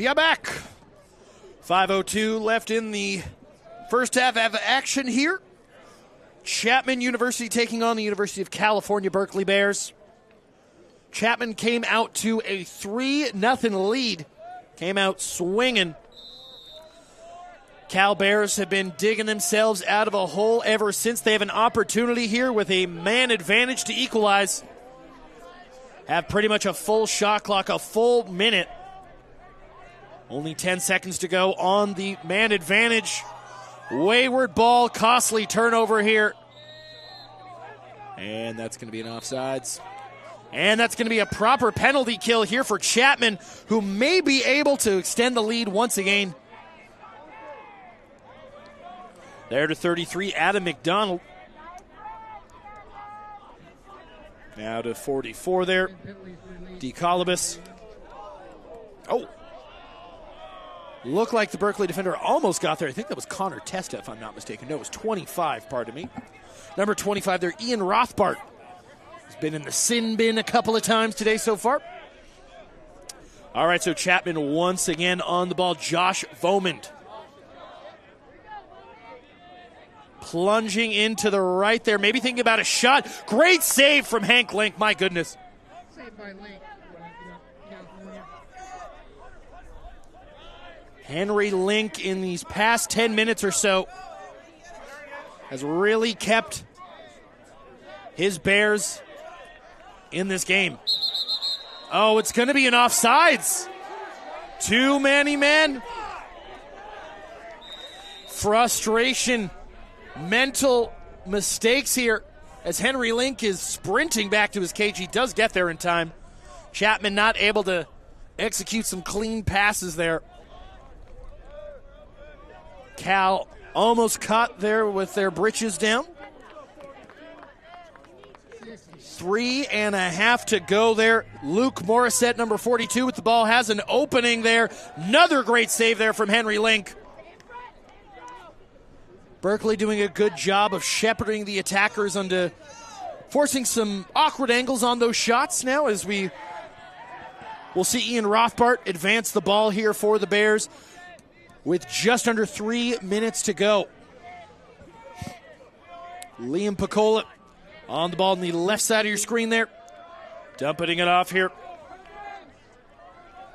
We are back. 5:02 left in the first half of action here. Chapman University taking on the University of California Berkeley Bears. Chapman came out to a 3-0 lead. Came out swinging. Cal Bears have been digging themselves out of a hole ever since. They have an opportunity here with a man advantage to equalize. Have pretty much a full shot clock, a full minute. Only 10 seconds to go on the man advantage. Wayward ball, costly turnover here. And that's going to be an offsides. And that's going to be a proper penalty kill here for Chapman, who may be able to extend the lead once again. There to 33, Adam McDonald. Now to 44 there, DeColibus. Oh. Looked like the Berkeley defender almost got there. I think that was Connor Testa, if I'm not mistaken. No, it was 25, pardon me. Number 25 there, Ian Rothbart. He's been in the sin bin a couple of times today so far. All right, so Chapman once again on the ball. Josh Vomond. Plunging into the right there, maybe thinking about a shot. Great save from Hank Link, my goodness. Saved by Link. California. Henry Link in these past 10 minutes or so has really kept his Bears in this game. Oh, it's going to be an offsides. Too many men. Frustration. Mental mistakes here as Henry Link is sprinting back to his cage. He does get there in time. Chapman not able to execute some clean passes there. Cal almost caught there with their britches down. 3.5 to go there. Luke Morissette, number 42 with the ball, has an opening there. Another great save there from Henry Link. Berkeley doing a good job of shepherding the attackers onto forcing some awkward angles on those shots now as we'll see Ian Rothbart advance the ball here for the Bears with just under 3 minutes to go. Liam Picola on the ball on the left side of your screen there. Dumping it off here.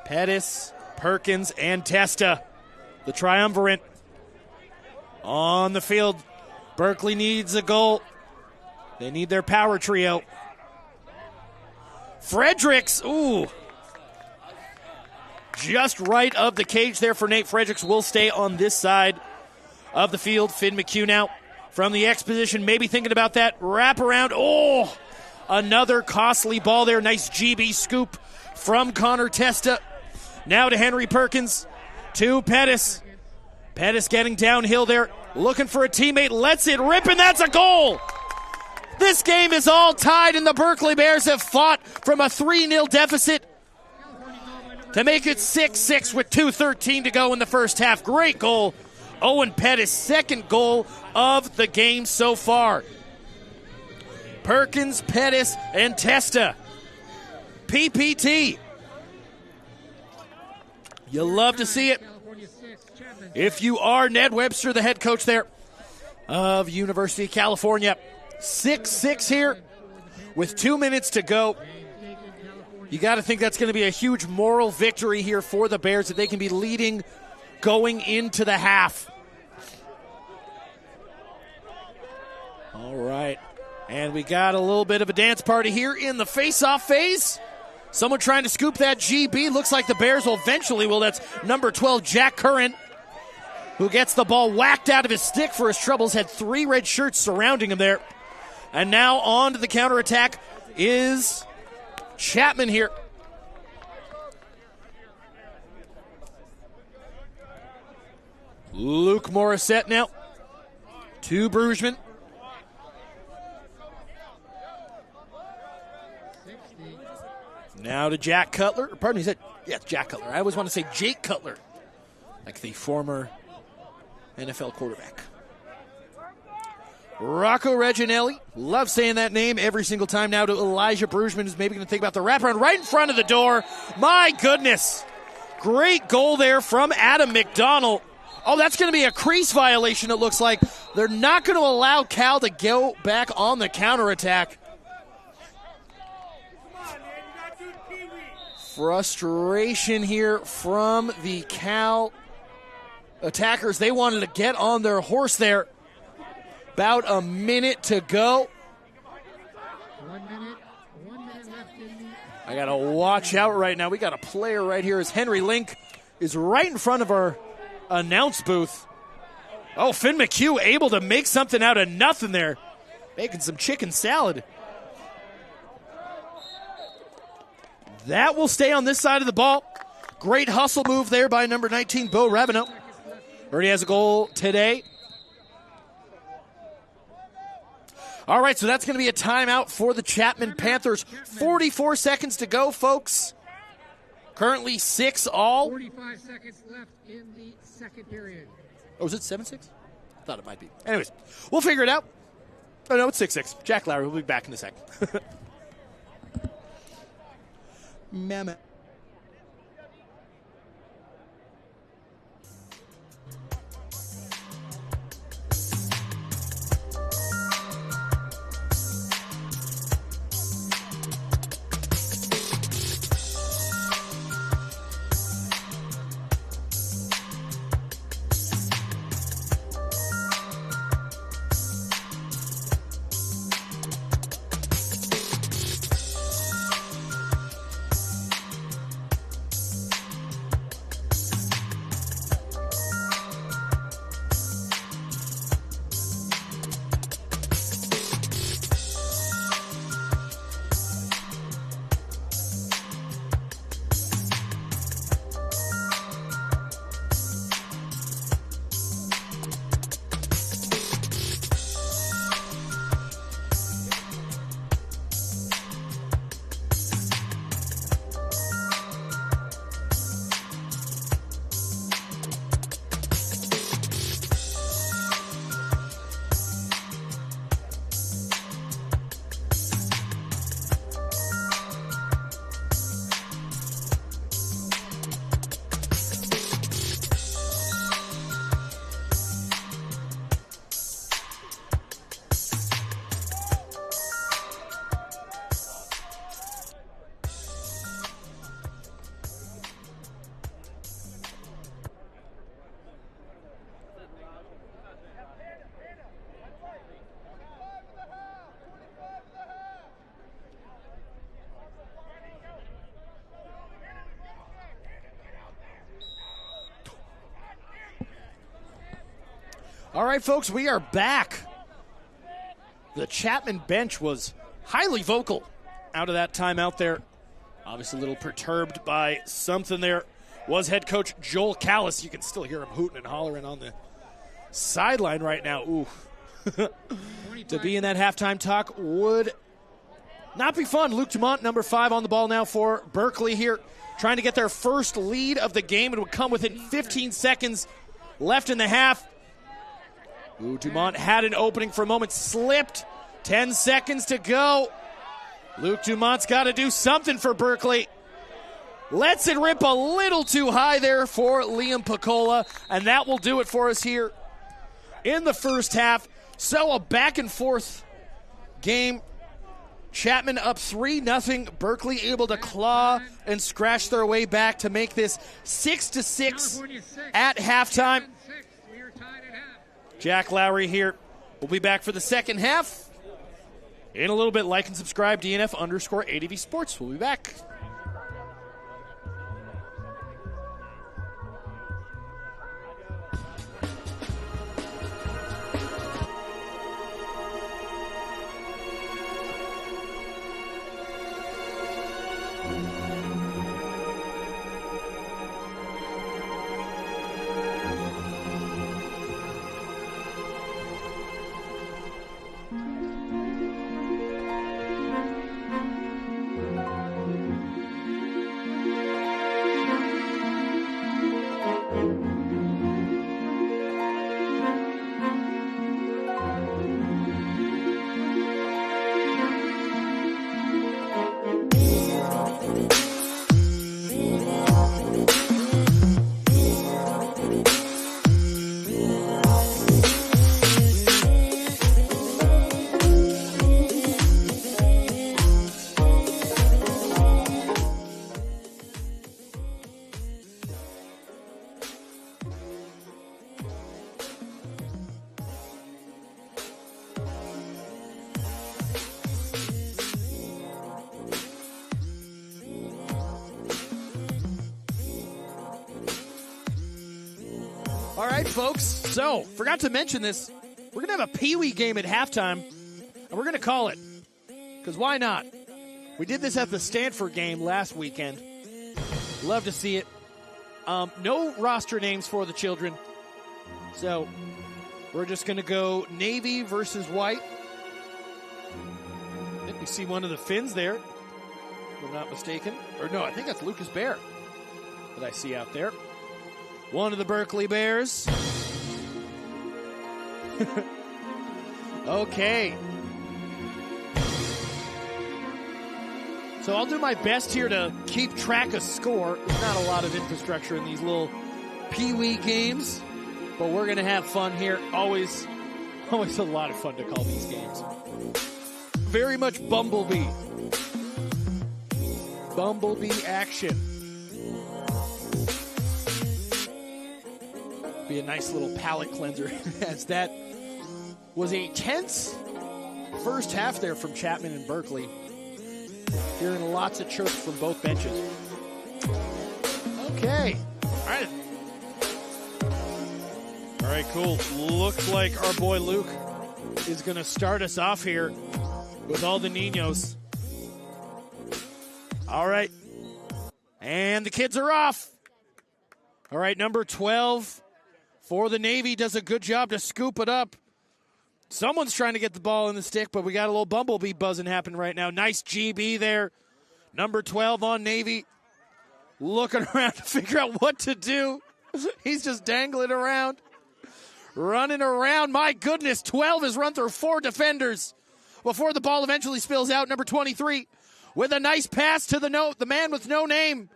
Pettis, Perkins, and Testa. The triumvirate on the field. Berkeley needs a goal. They need their power trio. Fredericks, ooh. Just right of the cage there for Nate Fredericks. Will stay on this side of the field. Finn McHugh now from the X position, maybe thinking about that wrap around. Oh, another costly ball there. Nice GB scoop from Connor Testa. Now to Henry Perkins, to Pettis. Pettis getting downhill there, looking for a teammate, lets it rip, and that's a goal! This game is all tied, and the Berkeley Bears have fought from a 3-0 deficit to make it 6-6 with 2:13 to go in the first half. Great goal. Owen Pettis, second goal of the game so far. Perkins, Pettis, and Testa. PPT. You love to see it. If you are Ned Webster, the head coach there of University of California. 6-6 here with 2 minutes to go. You got to think that's going to be a huge moral victory here for the Bears, that they can be leading going into the half. All right. And we got a little bit of a dance party here in the face-off phase. Someone trying to scoop that GB. Looks like the Bears will eventually. Well, that's number 12, Jack Curran, who gets the ball whacked out of his stick for his troubles. Had 3 red shirts surrounding him there. And now on to the counterattack is Chapman here. Luke Morissette now to Brugman. Now to Jack Cutler. Pardon me, he said, yeah, it's Jack Cutler. I always want to say Jake Cutler, like the former NFL quarterback. Rocco Reginelli. Love saying that name every single time. Now to Elijah Brugman, who's maybe going to think about the wraparound right in front of the door. My goodness. Great goal there from Adam McDonald. Oh, that's going to be a crease violation, it looks like. They're not going to allow Cal to go back on the counterattack. Frustration here from the Cal attackers. They wanted to get on their horse there. About a minute to go. 1 minute left in the... I got to watch out right now. We got a player right here as Henry Link is right in front of our announce booth. Oh, Finn McHugh able to make something out of nothing there. Making some chicken salad. That will stay on this side of the ball. Great hustle move there by number 19, Bo Ravenel. Already has a goal today. All right, so that's going to be a timeout for the Chapman Panthers. 44 seconds to go, folks. Currently 6-all. 45 seconds left in the second period. Oh, is it 7-6? I thought it might be. Anyways, we'll figure it out. Oh, no, it's 6-6. Jack Lowry will be back in a second. Mama. All right, folks, we are back. The Chapman bench was highly vocal out of that timeout there. Obviously a little perturbed by something there. Was head coach Joel Callis. You can still hear him hooting and hollering on the sideline right now. Ooh. To be in that halftime talk would not be fun. Luke Dumont, number 5, on the ball now for Berkeley here, trying to get their first lead of the game. It would come within 15 seconds left in the half. Ooh, Dumont had an opening for a moment, slipped. 10 seconds to go. Luke Dumont's got to do something for Berkeley. Lets it rip a little too high there for Liam Piccola, and that will do it for us here in the first half. So a back-and-forth game. Chapman up 3-0. Berkeley able to claw and scratch their way back to make this 6-6 at halftime. Jack Lowry here. We'll be back for the second half in a little bit. Like and subscribe, DNF_ADV Sports. We'll be back. All right, folks. So, forgot to mention this. We're going to have a Pee-wee game at halftime, and we're going to call it. Because why not? We did this at the Stanford game last weekend. Love to see it. No roster names for the children. So, we're just going to go Navy versus White. I think we see one of the Finns there, if I'm not mistaken. Or no, I think that's Lucas Bear that I see out there. One of the Berkeley Bears. Okay. So I'll do my best here to keep track of score. There's not a lot of infrastructure in these little Pee-wee games, but we're going to have fun here. Always a lot of fun to call these games. Very much Bumblebee. Bumblebee action. Be a nice little palate cleanser as that was a tense first half there from Chapman and Berkeley. Hearing lots of chirps from both benches. Okay. All right, cool. Looks like our boy Luke is going to start us off here with all the Niños. All right. And the kids are off. All right, number 12 for the Navy does a good job to scoop it up. Someone's trying to get the ball in the stick, but we got a little bumblebee buzzing happening right now. Nice GB there. Number 12 on Navy. Looking around to figure out what to do. He's just dangling around. Running around. My goodness, 12 has run through 4 defenders before the ball eventually spills out. Number 23 with a nice pass to the man with no name.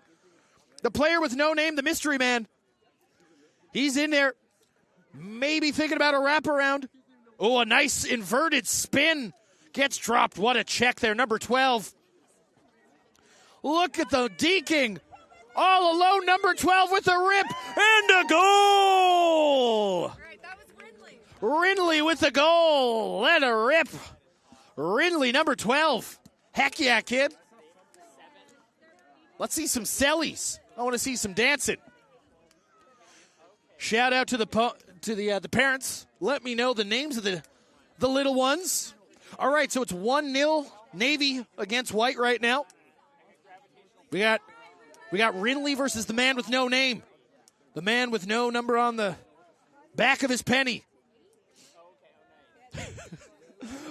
The player with no name, the mystery man. He's in there. Maybe thinking about a wraparound. Oh, a nice inverted spin. Gets dropped. What a check there. Number 12. Look at the deking. All alone, number 12 with a rip. And a goal. Right, that was Ridley. Ridley with the goal. Let her rip. Ridley, number 12. Heck yeah, kid. Let's see some sellies. I want to see some dancing. Shout out to the parents. Let me know the names of the little ones. All right, so it's 1-0 Navy against White right now. We got Rinley versus the man with no name. The man with no number on the back of his penny.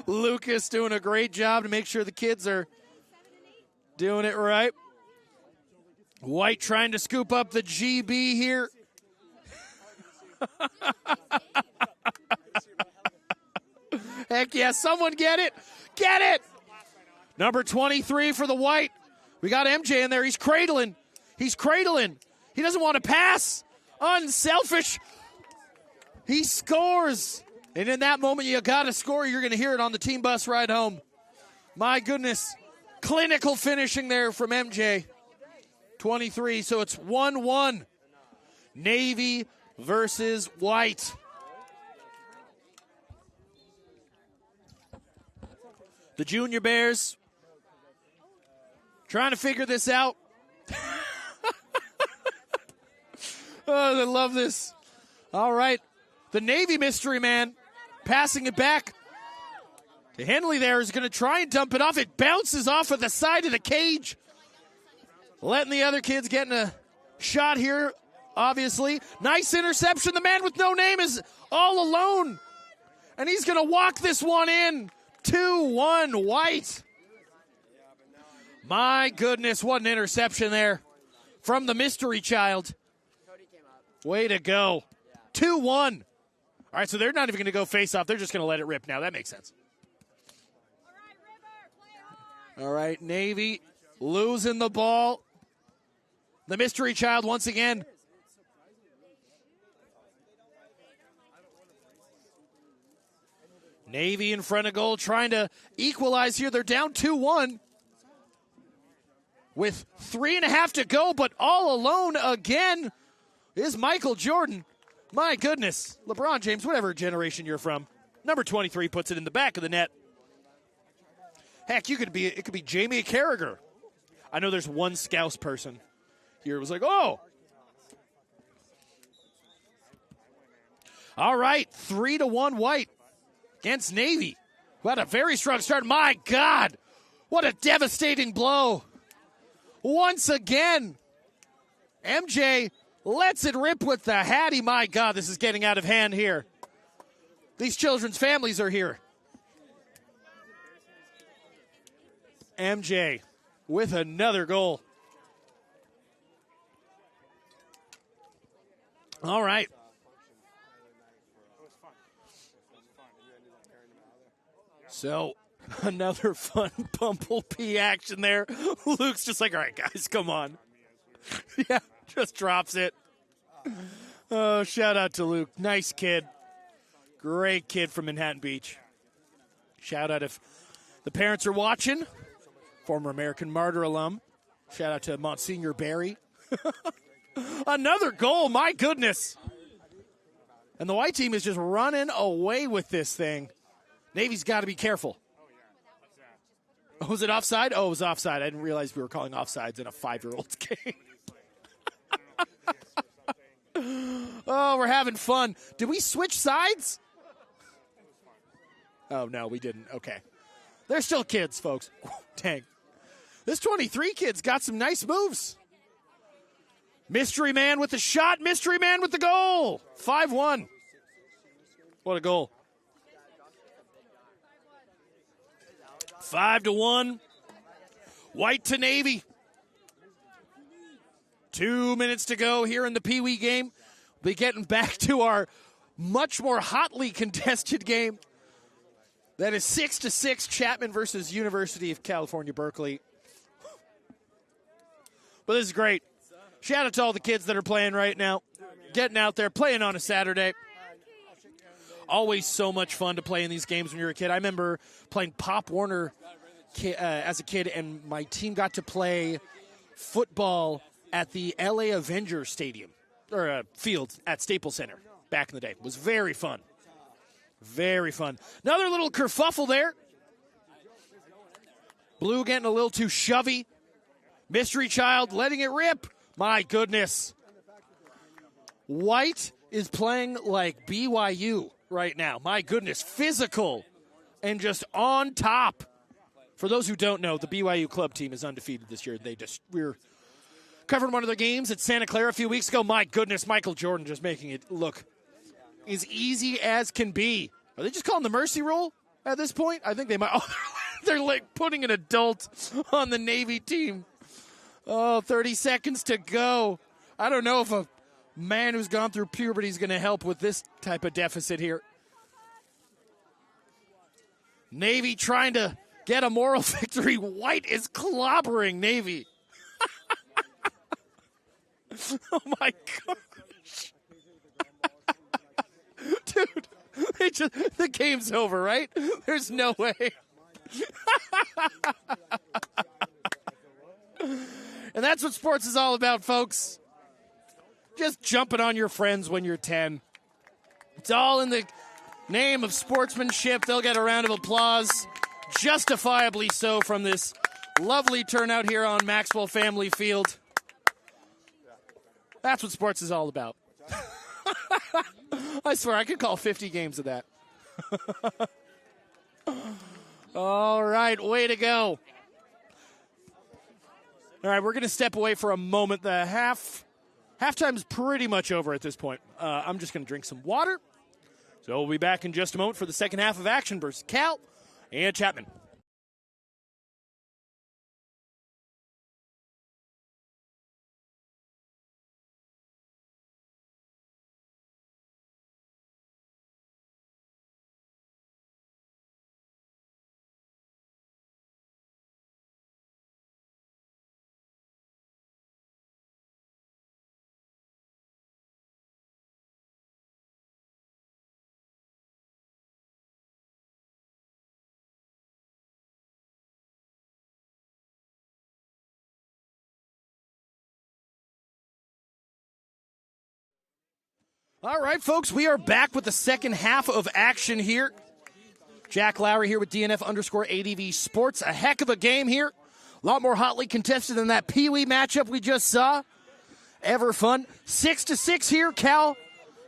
Lucas doing a great job to make sure the kids are doing it right. White trying to scoop up the GB here. Heck yeah, someone get it. Get it. Number 23 for the White. We got MJ in there. He's cradling. He doesn't want to pass. Unselfish. He scores. And in that moment, you got to score. You're going to hear it on the team bus ride home. My goodness. Clinical finishing there from MJ. 23. So it's 1-1. Navy versus White. The Junior Bears trying to figure this out. Oh, they love this. All right. The Navy mystery man passing it back to Henley there is going to try and dump it off. It bounces off of the side of the cage. Letting the other kids get in a shot here, obviously. Nice interception. The man with no name is all alone. And he's going to walk this one in. 2-1 White. My goodness, what an interception there from the mystery child. Way to go. 2-1. All right, so they're not even going to go face off. They're just going to let it rip now. That makes sense. All right, Navy losing the ball. The mystery child once again. Navy in front of goal trying to equalize here. They're down 2-1 with 3.5 to go, but all alone again is Michael Jordan. My goodness. LeBron James, whatever generation you're from. Number 23 puts it in the back of the net. Heck, it could be Jamie Carragher. I know there's one Scouse person here. It was like, oh. All right, 3-1 White against Navy, who had a very strong start. My God, what a devastating blow. Once again, MJ lets it rip with the Hattie. My God, this is getting out of hand here. These children's families are here. MJ with another goal. All right. So, another fun Bumble P action there. Luke's just like, all right, guys, come on. Yeah, just drops it. Oh, shout out to Luke. Nice kid. Great kid from Manhattan Beach. Shout out if the parents are watching. Former American Martyr alum. Shout out to Monsignor Barry. Another goal, my goodness. And the white team is just running away with this thing. Navy's got to be careful. Oh, was it offside? Oh, it was offside. I didn't realize we were calling offsides in a 5-year-old's game. Oh, we're having fun. Did we switch sides? Oh, no, we didn't. Okay. They're still kids, folks. Dang. This 23 kid's got some nice moves. Mystery Man with the shot. Mystery Man with the goal. 5-1. What a goal. 5-1. White to Navy. 2 minutes to go here in the Pee Wee game. We'll be getting back to our much more hotly contested game. That is 6-6 Chapman versus University of California, Berkeley. But this is great. Shout out to all the kids that are playing right now. Getting out there, playing on a Saturday. Always so much fun to play in these games when you're a kid. I remember playing Pop Warner as a kid, and my team got to play football at the LA Avengers Stadium, or field at Staples Center back in the day. It was very fun. Very fun. Another little kerfuffle there. Blue getting a little too shovey. Mystery Child letting it rip. My goodness. White is playing like BYU right now. My goodness. Physical and just on top. For those who don't know, the BYU club team is undefeated this year. We were covering one of their games at Santa Clara a few weeks ago. My goodness, Michael Jordan just making it look as easy as can be. Are they just calling the mercy rule at this point? I think they might. Oh, they're like putting an adult on the Navy team. Oh, 30 seconds to go. I don't know if a man who's gone through puberty is going to help with this type of deficit here. Navy trying to get a moral victory. White is clobbering Navy. Oh, my gosh. Dude, the game's over, right? There's no way. And that's what sports is all about, folks. Just jumping on your friends when you're 10. It's all in the name of sportsmanship. They'll get a round of applause, justifiably so, from this lovely turnout here on Maxwell Family Field. That's what sports is all about. I swear, I could call 50 games of that. All right, way to go. All right, we're going to step away for a moment. The halftime's pretty much over at this point. I'm just going to drink some water. So we'll be back in just a moment for the second half of action versus Cal and Chapman. All right, folks, we are back with the second half of action here. Jack Lowry here with DNF_ADV Sports. A heck of a game here. A lot more hotly contested than that Pee Wee matchup we just saw. Ever fun. 6-6 here. Cal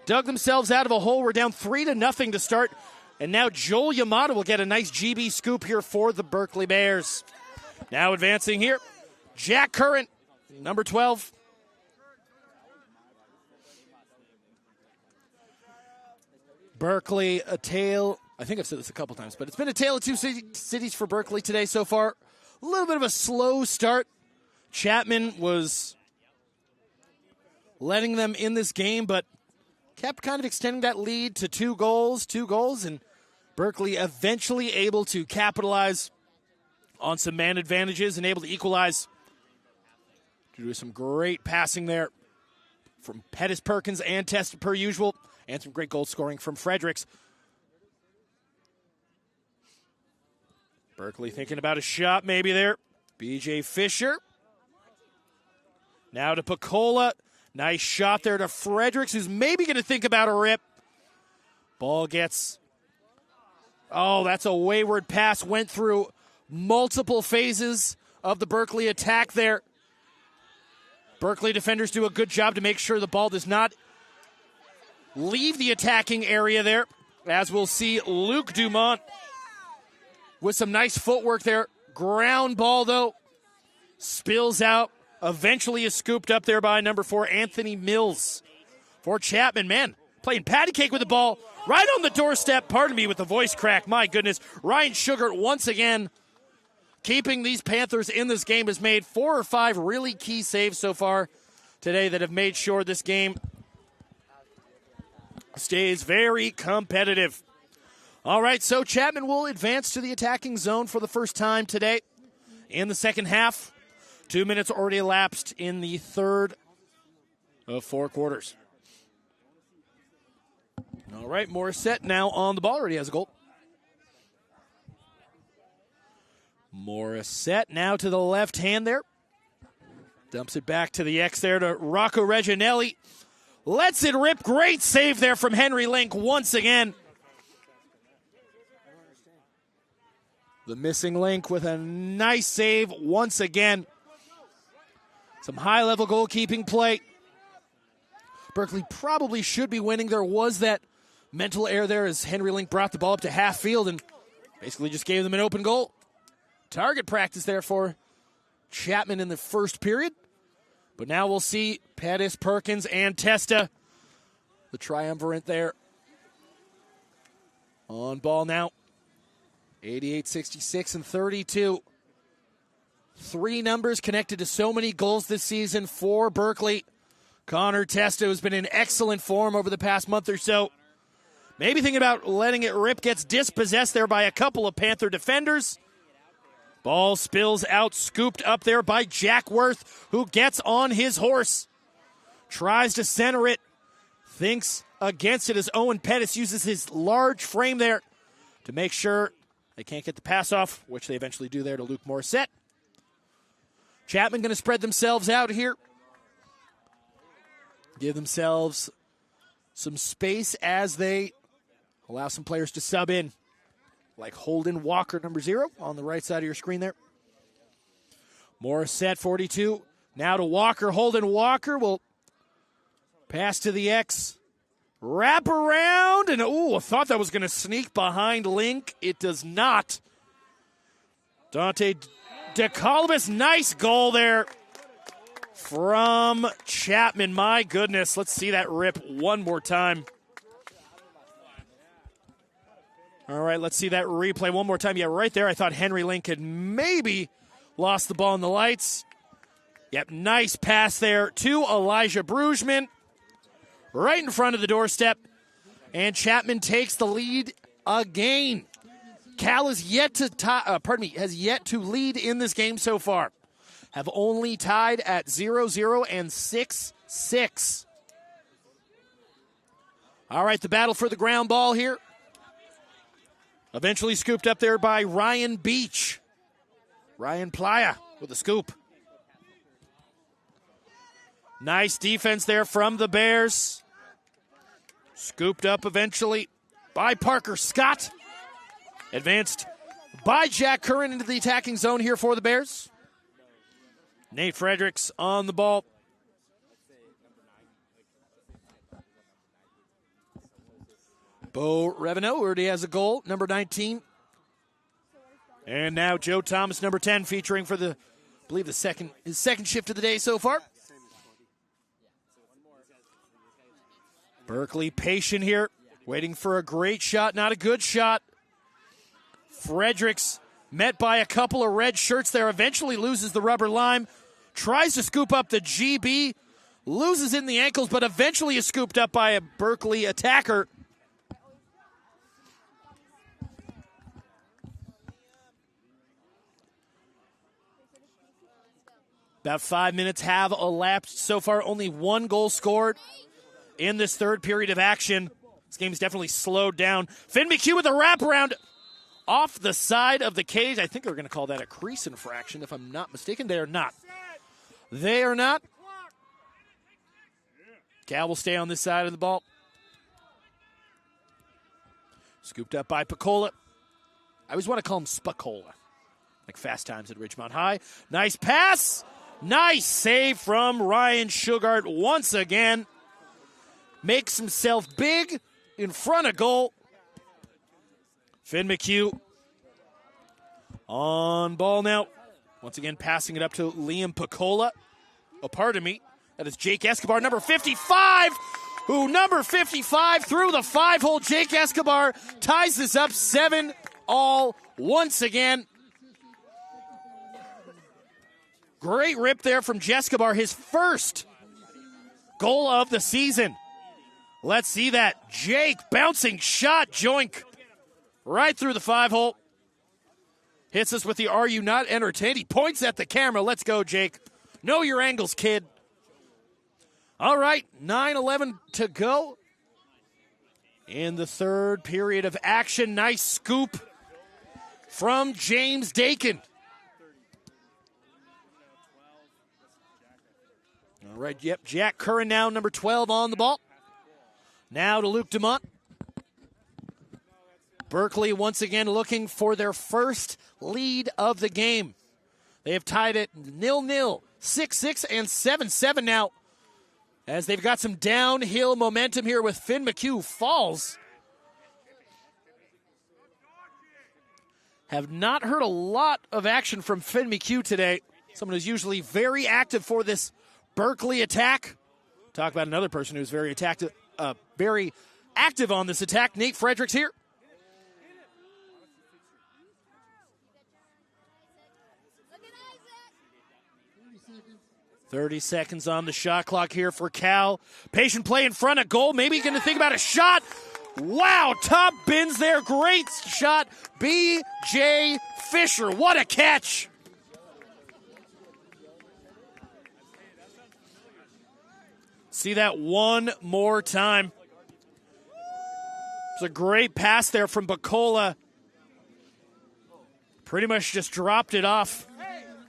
dug themselves out of a hole. We're down 3-0 to start. And now Joel Yamada will get a nice GB scoop here for the Berkeley Bears. Now advancing here, Jack Curran, number 12. Berkeley, a tale. I think I've said this a couple times, but it's been a tale of two cities for Berkeley today so far. A little bit of a slow start. Chapman was letting them in this game, but kept kind of extending that lead to two goals, and Berkeley eventually able to capitalize on some man advantages and able to equalize due to some great passing there from Pettis, Perkins, and Testa per usual, and some great goal scoring from Fredericks. Berkeley thinking about a shot maybe there. BJ Fisher. Now to Picola. Nice shot there to Fredericks, who's maybe going to think about a rip. Ball gets... Oh, that's a wayward pass. Went through multiple phases of the Berkeley attack there. Berkeley defenders do a good job to make sure the ball does not leave the attacking area there. As we'll see, Luke Dumont with some nice footwork there. Ground ball, though, spills out. Eventually is scooped up there by number 4, Anthony Mills. For Chapman, man, playing patty cake with the ball. Right on the doorstep. Pardon me with the voice crack. My goodness. Ryan Sugart once again keeping these Panthers in this game, has made 4 or 5 really key saves so far today that have made sure this game stays very competitive. All right, so Chapman will advance to the attacking zone for the first time today in the second half. 2 minutes already elapsed in the third of 4 quarters. All right, Morissette now on the ball. Already has a goal. Morissette now to the left hand there. Dumps it back to the X there to Rocco Reginelli. Lets it rip. Great save there from Henry Link once again. The missing link with a nice save once again. Some high-level goalkeeping play. Berkeley probably should be winning. There was that mental error there as Henry Link brought the ball up to half field and basically just gave them an open goal. Target practice there for Chapman in the first period. But now we'll see Pettis, Perkins, and Testa. The triumvirate there. On ball now. 88, 66, and 32. 3 numbers connected to so many goals this season for Berkeley. Connor Testa has been in excellent form over the past month or so. Maybe thinking about letting it rip. Gets dispossessed there by a couple of Panther defenders. Ball spills out, scooped up there by Jack Worth, who gets on his horse. Tries to center it. Thinks against it as Owen Pettis uses his large frame there to make sure they can't get the pass off, which they eventually do there to Luke Morissette. Chapman going to spread themselves out here. Give themselves some space as they allow some players to sub in, like Holden Walker, number 0, on the right side of your screen there. Morissette, 42. Now to Walker. Holden Walker will pass to the X. Wrap around, and I thought that was going to sneak behind Link. It does not. Dante DeCalabas, nice goal there from Chapman. My goodness, let's see that rip one more time. All right, let's see that replay one more time. Yeah, right there, I thought Henry Link had maybe lost the ball in the lights. Yep, nice pass there to Elijah Brugman. Right in front of the doorstep. And Chapman takes the lead again. Cal is has yet to lead in this game so far. Have only tied at 0-0 and 6-6. All right, the battle for the ground ball here. Eventually scooped up there by Ryan Beach. Ryan Playa with a scoop. Nice defense there from the Bears. Scooped up eventually by Parker Scott. Advanced by Jack Curran into the attacking zone here for the Bears. Nate Fredericks on the ball. Bo Reveneau already has a goal, number 19. And now Joe Thomas, number 10, featuring for his second shift of the day so far. Berkeley patient here, waiting for a great shot, not a good shot. Fredericks met by a couple of red shirts there, eventually loses the rubber lime, tries to scoop up the GB, loses in the ankles, but eventually is scooped up by a Berkeley attacker. About 5 minutes have elapsed so far. Only one goal scored in this third period of action. This game's definitely slowed down. Finn McHugh with a wraparound off the side of the cage. I think they're going to call that a crease infraction, if I'm not mistaken. They are not. They are not. Cal will stay on this side of the ball. Scooped up by Picola. I always want to call him Spacola, like Fast Times at Ridgemont High. Nice pass. Nice save from Ryan Sugart once again. Makes himself big in front of goal. Finn McHugh on ball now. Once again, passing it up to Liam Picola. Oh, pardon me. That is Jake Escobar, number 55, who number 55 through the 5-hole. Jake Escobar ties this up 7-all once again. Great rip there from Jescobar, his first goal of the season. Let's see that. Jake bouncing shot, joink, right through the 5-hole. Hits us with the "Are you not entertained?" He points at the camera. Let's go, Jake. Know your angles, kid. All right, 9:11 to go in the third period of action. Nice scoop from James Dakin. All right, yep, Jack Curran now, number 12 on the ball. Now to Luke Dumont. Berkeley once again looking for their first lead of the game. They have tied it 0-0, 6-6, and 7-7 now, as they've got some downhill momentum here with Finn McHugh falls. Have not heard a lot of action from Finn McHugh today. Someone who's usually very active for this Berkeley attack. Talk about another person who's very active on this attack. Nate Fredericks here. 30 seconds on the shot clock here for Cal. Patient play in front of goal. Maybe going to think about a shot. Wow, top bins there. Great shot. B.J. Fisher. What a catch. See that one more time. It's a great pass there from Bacola. Pretty much just dropped it off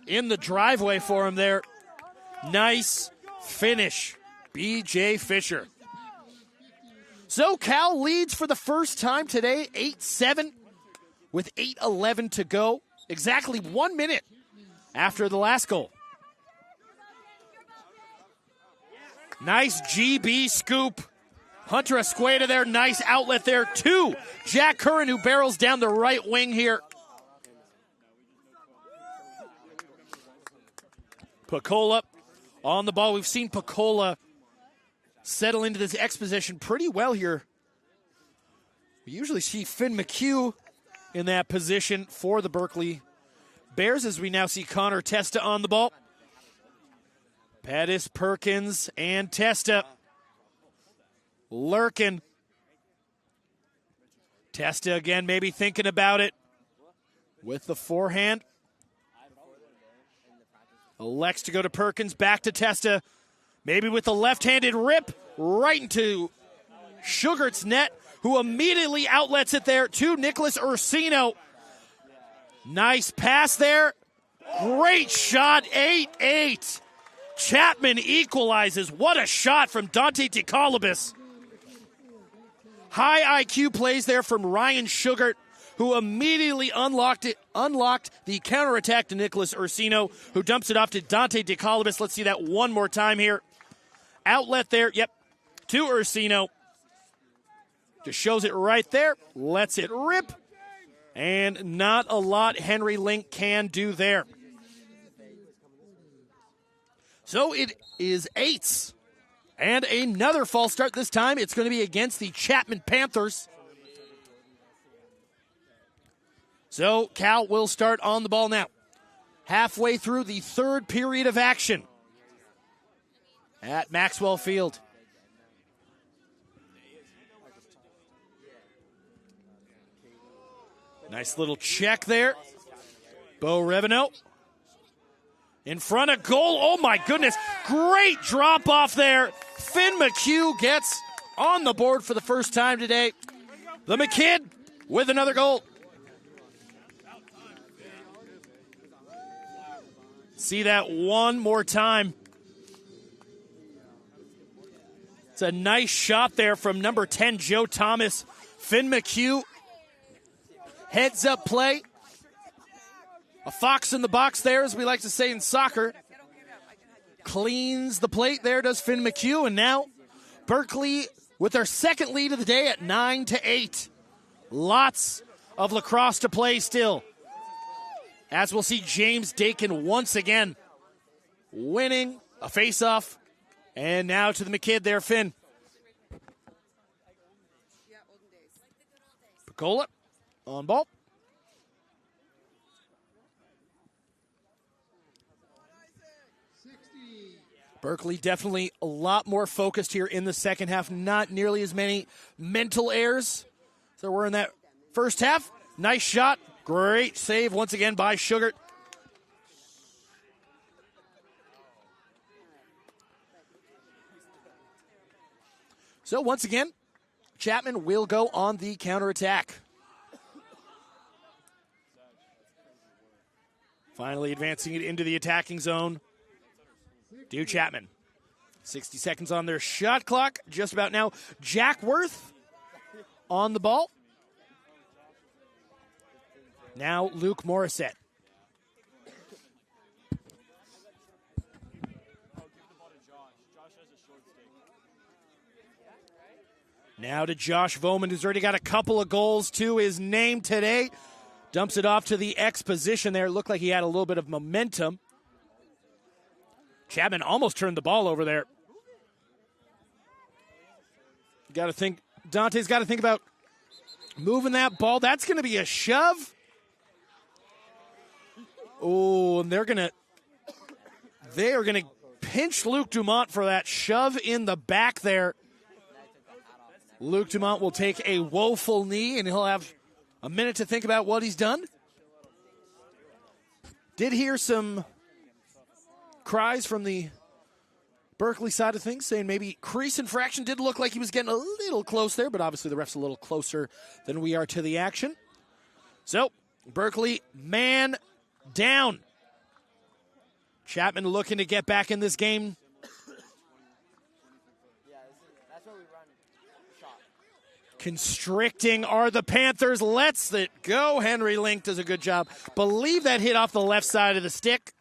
in the driveway for him there. Nice finish, B.J. Fisher. So Cal leads for the first time today, 8-7, with 8:11 to go. Exactly 1 minute after the last goal. Nice GB scoop. Hunter Escueda there, nice outlet there to Jack Curran, who barrels down the right wing here. Picola on the ball. We've seen Picola settle into this X position pretty well here. We usually see Finn McHugh in that position for the Berkeley Bears, as we now see Connor Testa on the ball. Pettis, Perkins, and Testa. Lurkin. Testa again, maybe thinking about it with the forehand. Elects to go to Perkins, back to Testa. Maybe with the left-handed rip right into Sugart's net, who immediately outlets it there to Nicholas Ursino. Nice pass there. Great shot, 8-8. Chapman equalizes. What a shot from Dante DeColibus. High IQ plays there from Ryan Sugart, who immediately unlocked the counterattack to Nicholas Ursino, who dumps it off to Dante DeColibus. Let's see that one more time here. Outlet there, yep, to Ursino. Just shows it right there, lets it rip, and not a lot Henry Link can do there. So it is 8s. And another false start. This time it's going to be against the Chapman Panthers. So Cal will start on the ball now. Halfway through the third period of action at Maxwell Field. Nice little check there. Bo Revenant in front of goal. Oh, my goodness. Great drop off there. Finn McHugh gets on the board for the first time today. The McKid with another goal. See that one more time. It's a nice shot there from number 10, Joe Thomas. Finn McHugh, heads up play. A fox in the box there, as we like to say in soccer. Cleans the plate there, does Finn McHugh. And now Berkeley with their second lead of the day at 9-8. Lots of lacrosse to play still. As we'll see James Dakin once again winning a faceoff. And now to the McKid there, Finn. Picola on ball. Berkeley definitely a lot more focused here in the second half. Not nearly as many mental errors. So we're in that first half. Nice shot. Great save once again by Sugart. So once again, Chapman will go on the counterattack. Finally advancing it into the attacking zone. Do Chapman. 60 seconds on their shot clock. Just about now. Jack Worth on the ball. Now Luke Morissette. Now to Josh Voman, who's already got a couple of goals to his name today. Dumps it off to the X position there. Looked like he had a little bit of momentum. Chapman almost turned the ball over there. Got to think, Dante's got to think about moving that ball. That's going to be a shove. Oh, and they are going to pinch Luke Dumont for that shove in the back there. Luke Dumont will take a woeful knee, and he'll have a minute to think about what he's done. Did hear some cries from the Berkeley side of things saying maybe crease infraction. Did look like he was getting a little close there, but obviously the ref's a little closer than we are to the action. So, Berkeley, man down. Chapman looking to get back in this game. Constricting are the Panthers. Lets it go. Henry Link does a good job. Believe that hit off the left side of the stick.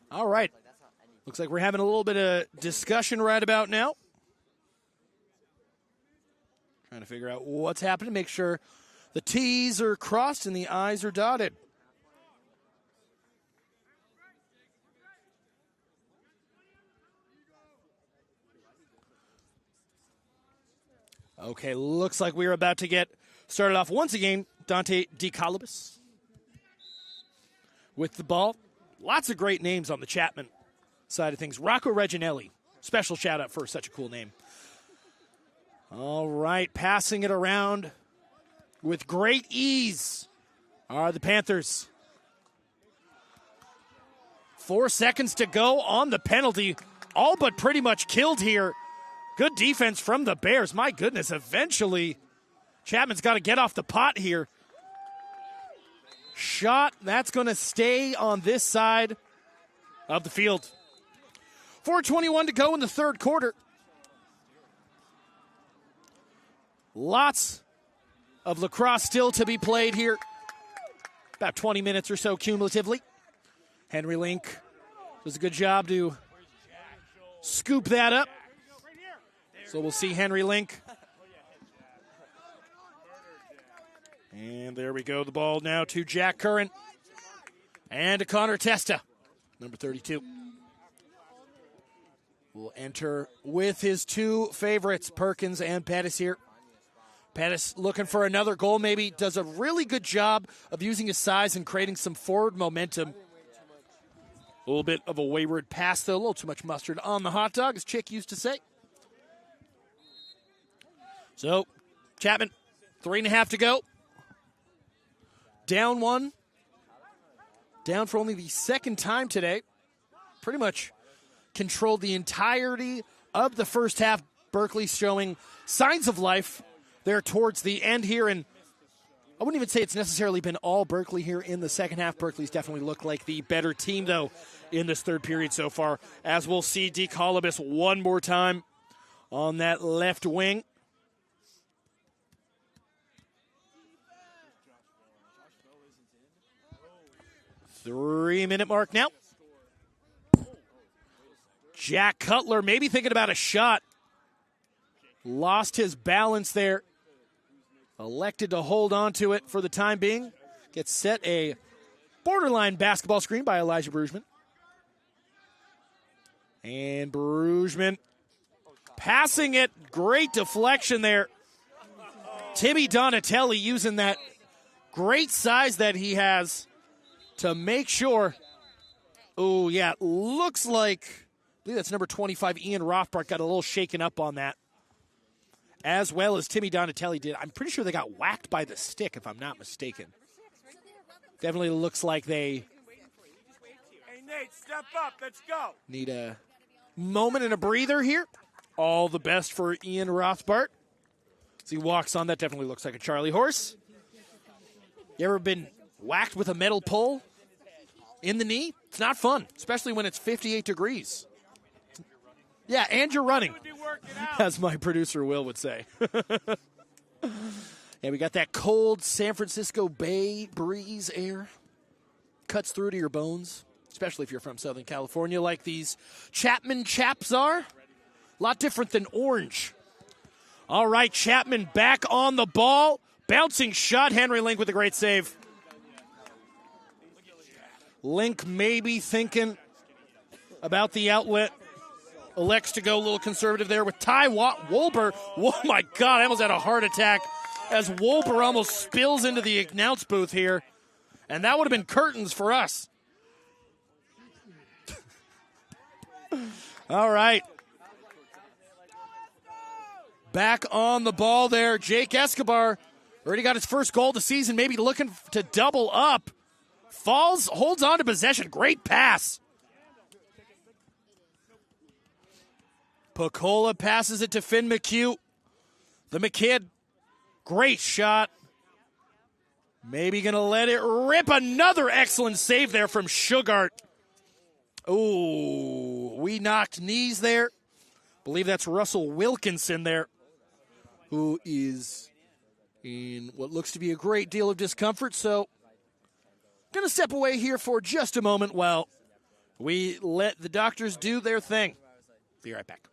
All right. Looks like we're having a little bit of discussion right about now. Trying to figure out what's happening, make sure the T's are crossed and the I's are dotted. Okay, looks like we're about to get started off once again. Dante DeCalibus with the ball. Lots of great names on the Chapman side of things. Rocco Reginelli, special shout out for such a cool name. All right, passing it around with great ease are the Panthers. 4 seconds to go on the penalty. All but pretty much killed here. Good defense from the Bears. My goodness, eventually Chapman's got to get off the pot here. Shot, that's going to stay on this side of the field. 4:21 to go in the third quarter. Lots of lacrosse still to be played here. About 20 minutes or so cumulatively. Henry Link does a good job to scoop that up. So we'll see Henry Link. And there we go. The ball now to Jack Curran. And to Connor Testa, number 32. Will enter with his two favorites, Perkins and Pettis here. Pettis looking for another goal, maybe does a really good job of using his size and creating some forward momentum. A little bit of a wayward pass, though. A little too much mustard on the hot dog, as Chick used to say. So, Chapman, 3.5 to go. Down one. Down for only the second time today. Pretty much controlled the entirety of the first half. Berkeley showing signs of life there towards the end here. And I wouldn't even say it's necessarily been all Berkeley here in the second half. Berkeley's definitely looked like the better team, though, in this third period so far. As we'll see DeColibus one more time on that left wing. Three-minute mark now. Jack Cutler maybe thinking about a shot. Lost his balance there. Elected to hold on to it for the time being. Gets set a borderline basketball screen by Elijah Brugman. And Brugman passing it. Great deflection there. Timmy Donatelli using that great size that he has to make sure. Oh, yeah, looks like, I believe that's number 25, Ian Rothbart, got a little shaken up on that, as well as Timmy Donatelli did. I'm pretty sure they got whacked by the stick, if I'm not mistaken. Definitely looks like they Hey, Nate, step up. Let's go. need a moment and a breather here. All the best for Ian Rothbart. As he walks on, that definitely looks like a Charlie horse. You ever been whacked with a metal pole in the knee? It's not fun, especially when it's 58 degrees. Yeah, and you're running, as my producer Will would say. Yeah, we got that cold San Francisco Bay breeze air. Cuts through to your bones, especially if you're from Southern California like these Chapman Chaps are. A lot different than orange. All right, Chapman back on the ball. Bouncing shot, Henry Link with a great save. Link maybe thinking about the outlet. Elects to go a little conservative there with Ty Wolber. Oh, my God, I almost had a heart attack as Wolber almost spills into the announce booth here. And that would have been curtains for us. All right. Back on the ball there. Jake Escobar already got his first goal of the season, maybe looking to double up. Falls, holds on to possession. Great pass. Picola passes it to Finn McHugh. The McKidd, great shot. Maybe going to let it rip. Another excellent save there from Sugart. Oh, we knocked knees there. Believe that's Russell Wilkinson there, who is in what looks to be a great deal of discomfort. So, going to step away here for just a moment while we let the doctors do their thing. Be right back.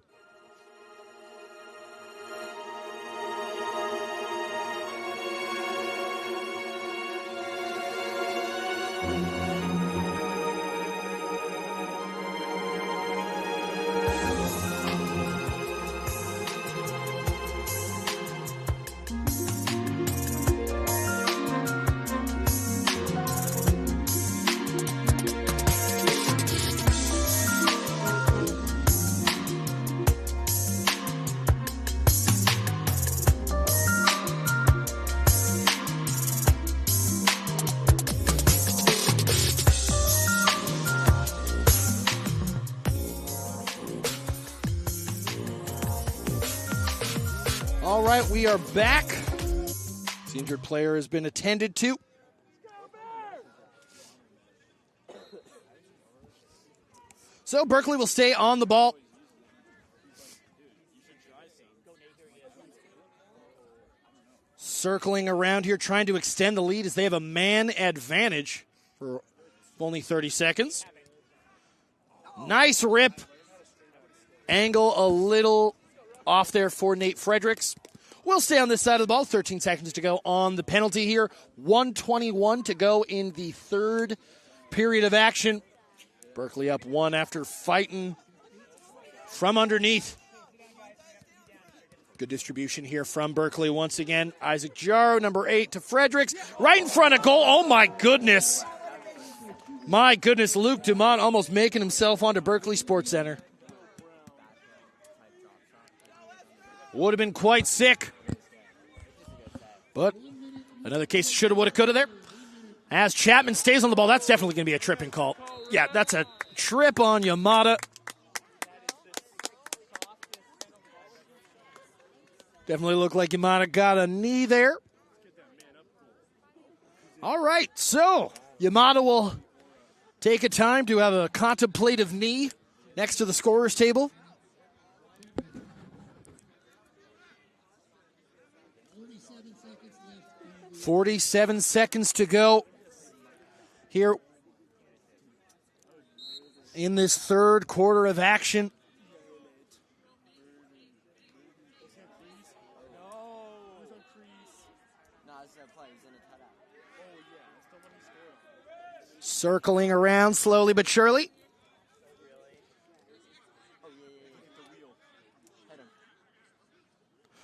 All right, we are back. The injured player has been attended to. So Berkeley will stay on the ball. Circling around here, trying to extend the lead as they have a man advantage for only 30 seconds. Nice rip. Angle a little off there for Nate Fredericks. We'll stay on this side of the ball. 13 seconds to go on the penalty here. 1:21 to go in the third period of action. Berkeley up 1 after fighting from underneath. Good distribution here from Berkeley once again. Isaac Jaro, number 8 to Fredericks. Right in front of goal. Oh, my goodness. My goodness, Luke Dumont almost making himself onto Berkeley Sports Center. Would have been quite sick. But another case of shoulda, woulda, coulda there. As Chapman stays on the ball, that's definitely going to be a tripping call. Yeah, that's a trip on Yamada. Definitely looked like Yamada got a knee there. All right, so Yamada will take a time to have a contemplative knee next to the scorer's table. .47 seconds to go here in this third quarter of action. Circling around slowly but surely.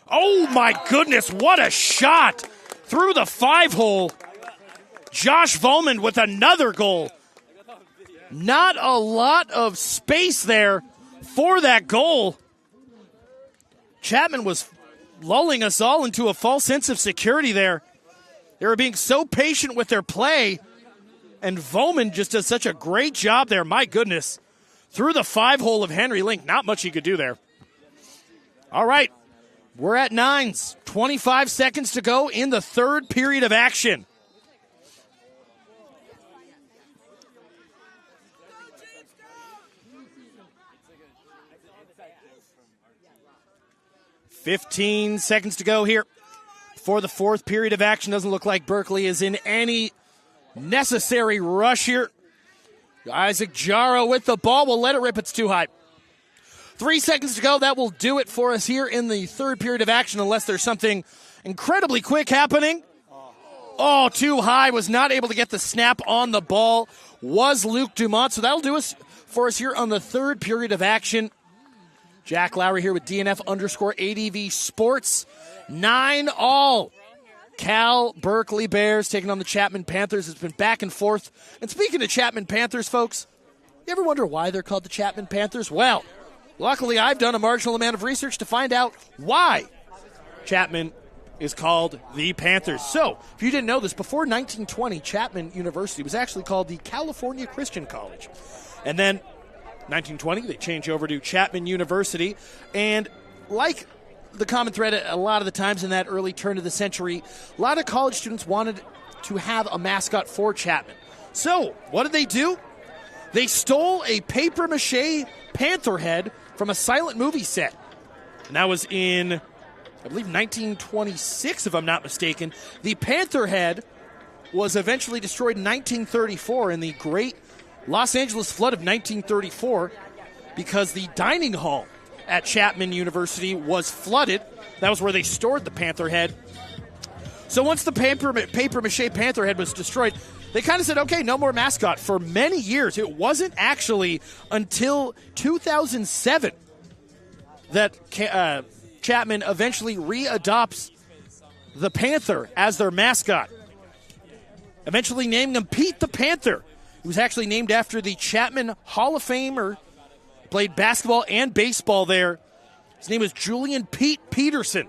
Oh my goodness, what a shot! Through the 5-hole. Josh Volman with another goal. Not a lot of space there for that goal. Chapman was lulling us all into a false sense of security there. They were being so patient with their play. And Volman just does such a great job there. My goodness. Through the 5-hole of Henry Link. Not much he could do there. All right. We're at 9s. 25 seconds to go in the third period of action. .15 seconds to go here for the fourth period of action. Doesn't look like Berkeley is in any necessary rush here. Isaac Jaro with the ball. We'll let it rip. It's too high. 3 seconds to go. That will do it for us here in the third period of action, unless there's something incredibly quick happening. Oh, too high. Was not able to get the snap on the ball. Was Luke Dumont. So that'll do us for us here on the third period of action. Jack Lowry here with DNF_ADV Sports. 9-all. Cal Berkeley Bears taking on the Chapman Panthers. It's been back and forth. And speaking of Chapman Panthers, folks, you ever wonder why they're called the Chapman Panthers? Well, luckily I've done a marginal amount of research to find out why Chapman is called the Panthers. So, if you didn't know this, before 1920, Chapman University was actually called the California Christian College. And then 1920, they changed over to Chapman University. And like the common thread a lot of the times in that early turn of the century, a lot of college students wanted to have a mascot for Chapman. So, what did they do? They stole a papier-mâché panther head from a silent movie set. And that was in, I believe, 1926, if I'm not mistaken. The panther head was eventually destroyed in 1934 in the great Los Angeles flood of 1934 because the dining hall at Chapman University was flooded. That was where they stored the panther head. So once the papier-mâché panther head was destroyed, they kind of said, okay, no more mascot. For many years, it wasn't actually until 2007 that Chapman eventually readopts the Panther as their mascot, eventually naming him Pete the Panther. He was actually named after the Chapman Hall of Famer, played basketball and baseball there. His name is Julian Pete Peterson.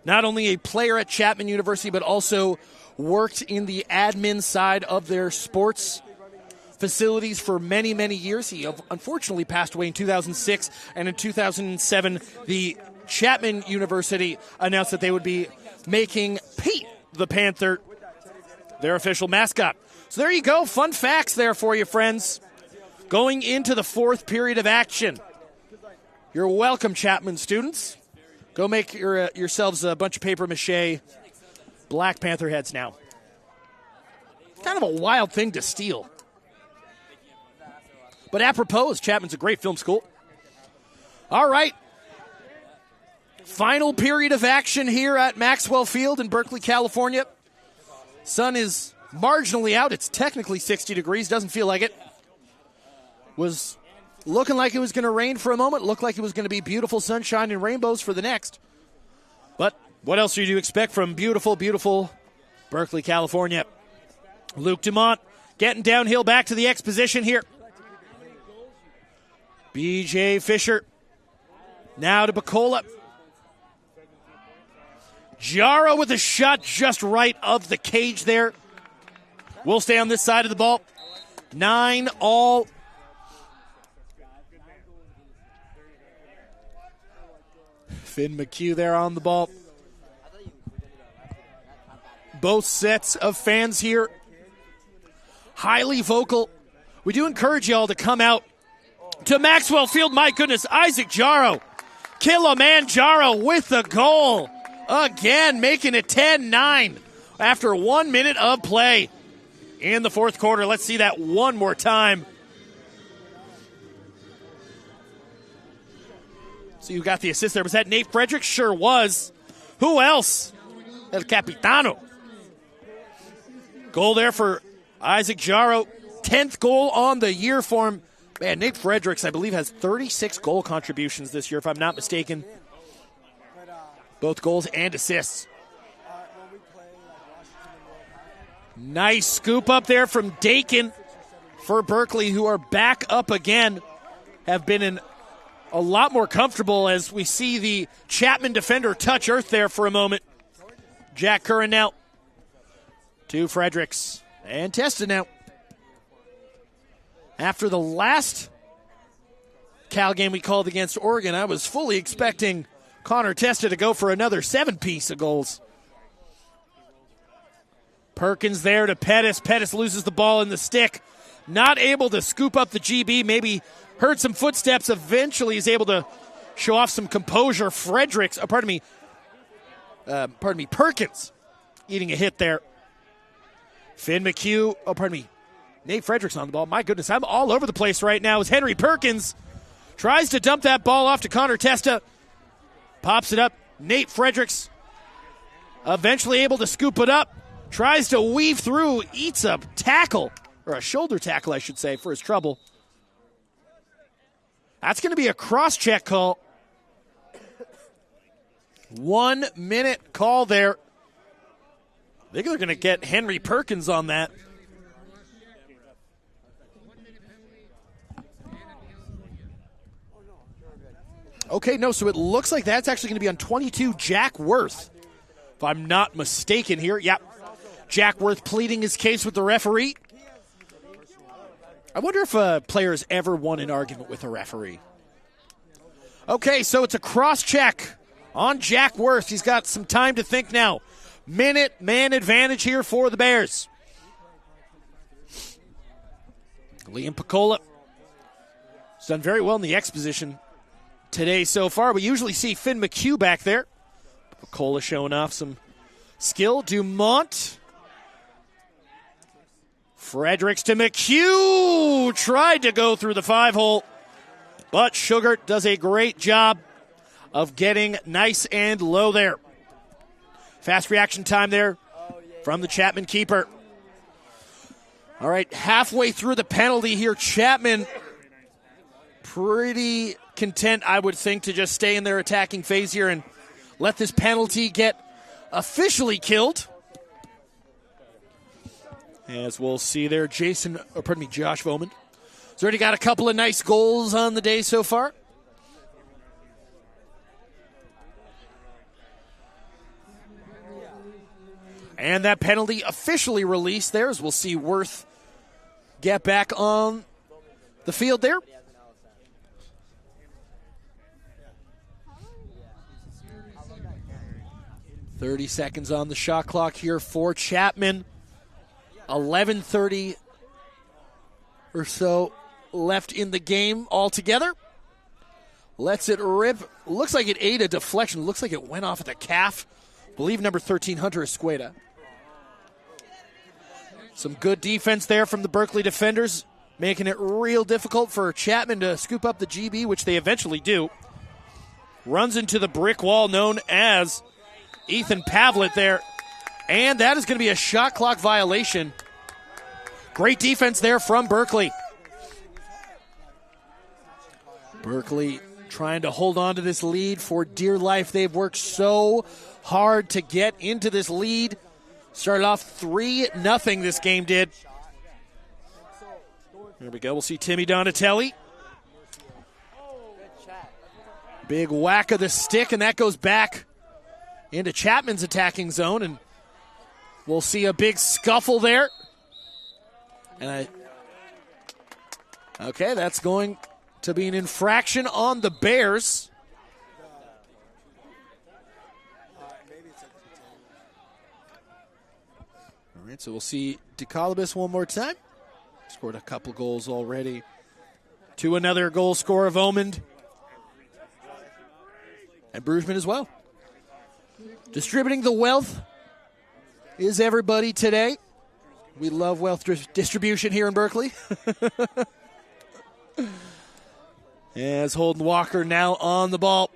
Not only a player at Chapman University, but also worked in the admin side of their sports facilities for many, many years. He unfortunately passed away in 2006, and in 2007, the Chapman University announced that they would be making Pete the Panther their official mascot. So there you go. Fun facts there for you, friends. Going into the fourth period of action. You're welcome, Chapman students. Go make yourselves a bunch of papier-mâché Black Panther heads now. Kind of a wild thing to steal. But apropos, Chapman's a great film school. All right. Final period of action here at Maxwell Field in Berkeley, California. Sun is marginally out. It's technically 60 degrees. Doesn't feel like it. Was looking like it was going to rain for a moment. Looked like it was going to be beautiful sunshine and rainbows for the next. But what else do you expect from beautiful, beautiful Berkeley, California? Luke Dumont getting downhill back to the X position here. BJ Fisher. Now to Bacola. Jaro with a shot just right of the cage there. We'll stay on this side of the ball. 9-all. Finn McHugh there on the ball. Both sets of fans here. Highly vocal. We do encourage y'all to come out to Maxwell Field. My goodness, Isaac Jaro. Kilimanjaro with the goal. Again, making it 10-9 after 1 minute of play in the fourth quarter. Let's see that one more time. So you got the assist there. Was that Nate Fredericks? Sure was. Who else? El Capitano. Goal there for Isaac Jaro. 10th goal on the year for him. Man, Nate Fredericks, I believe, has 36 goal contributions this year, if I'm not mistaken. Both goals and assists. Nice scoop up there from Dakin for Berkeley, who are back up again. Have been in a lot more comfortable as we see the Chapman defender touch earth there for a moment. Jack Curran now to Fredericks and Testa now. After the last Cal game we called against Oregon, I was fully expecting Connor Testa to go for another 7-piece of goals. Perkins there to Pettis. Pettis loses the ball in the stick. Not able to scoop up the GB. Maybe heard some footsteps. Eventually is able to show off some composure. Fredericks, Perkins eating a hit there. Finn McHugh, Nate Fredericks on the ball. My goodness, I'm all over the place right now as Henry Perkins tries to dump that ball off to Connor Testa. Pops it up. Nate Fredericks eventually able to scoop it up. Tries to weave through. Eats a tackle, or a shoulder tackle, I should say, for his trouble. That's going to be a cross-check call. 1 minute call there. I think they're going to get Henry Perkins on that. Okay, no, so it looks like that's actually going to be on 22, Jack Worth. If I'm not mistaken here. Yep. Jack Worth pleading his case with the referee. I wonder if a player has ever won an argument with a referee. Okay, so it's a cross-check on Jack Worth. He's got some time to think now. Minute man advantage here for the Bears. Liam Picola has done very well in the X position today so far. We usually see Finn McHugh back there. Picola showing off some skill. Dumont. Fredericks to McHugh. Tried to go through the 5-hole, but Sugart does a great job of getting nice and low there. Fast reaction time there from the Chapman keeper. All right, halfway through the penalty here, Chapman pretty content, I would think, to just stay in their attacking phase here and let this penalty get officially killed. As we'll see there, Josh Bowman has already got a couple of nice goals on the day so far. And that penalty officially released there, as we'll see Worth get back on the field there. .30 seconds on the shot clock here for Chapman. 11:30 or so left in the game altogether. Lets it rip. Looks like it ate a deflection. Looks like it went off at the calf. I believe number 13, Hunter Escueda. Some good defense there from the Berkeley defenders, making it real difficult for Chapman to scoop up the GB, which they eventually do. Runs into the brick wall known as Ethan Pavlett there. And that is going to be a shot clock violation. Great defense there from Berkeley. Berkeley trying to hold on to this lead for dear life. They've worked so hard to get into this lead. Started off 3-0 this game did. Here we go. We'll see Timmy Donatelli. Big whack of the stick, and that goes back into Chapman's attacking zone, and we'll see a big scuffle there. And okay, that's going to be an infraction on the Bears. All right, so we'll see DeColibus one more time. Scored a couple goals already. To another goal score of Omond. And Brugman as well. Distributing the wealth is everybody today. We love wealth distribution here in Berkeley. As Holden Walker now on the ball.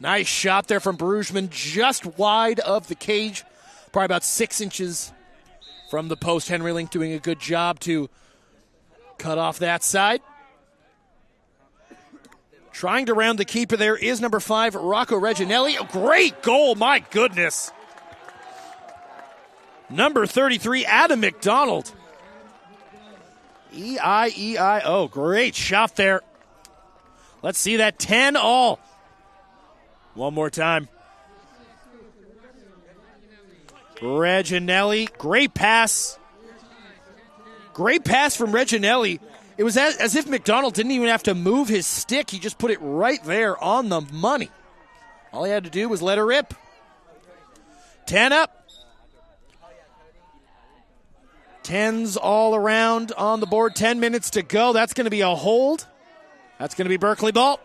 Nice shot there from Brugman, just wide of the cage. Probably about 6 inches from the post. Henry Link doing a good job to cut off that side. Trying to round the keeper there is number 5, Rocco Reginelli. A great goal, my goodness. Number 33, Adam McDonald. E-I-E-I-O. Great shot there. Let's see that 10-all. One more time. Reginelli. Great pass. Great pass from Reginelli. It was as if McDonald didn't even have to move his stick. He just put it right there on the money. All he had to do was let her rip. 10 up. 10s all around on the board. 10 minutes to go. That's going to be a hold. That's going to be Berkeley ball.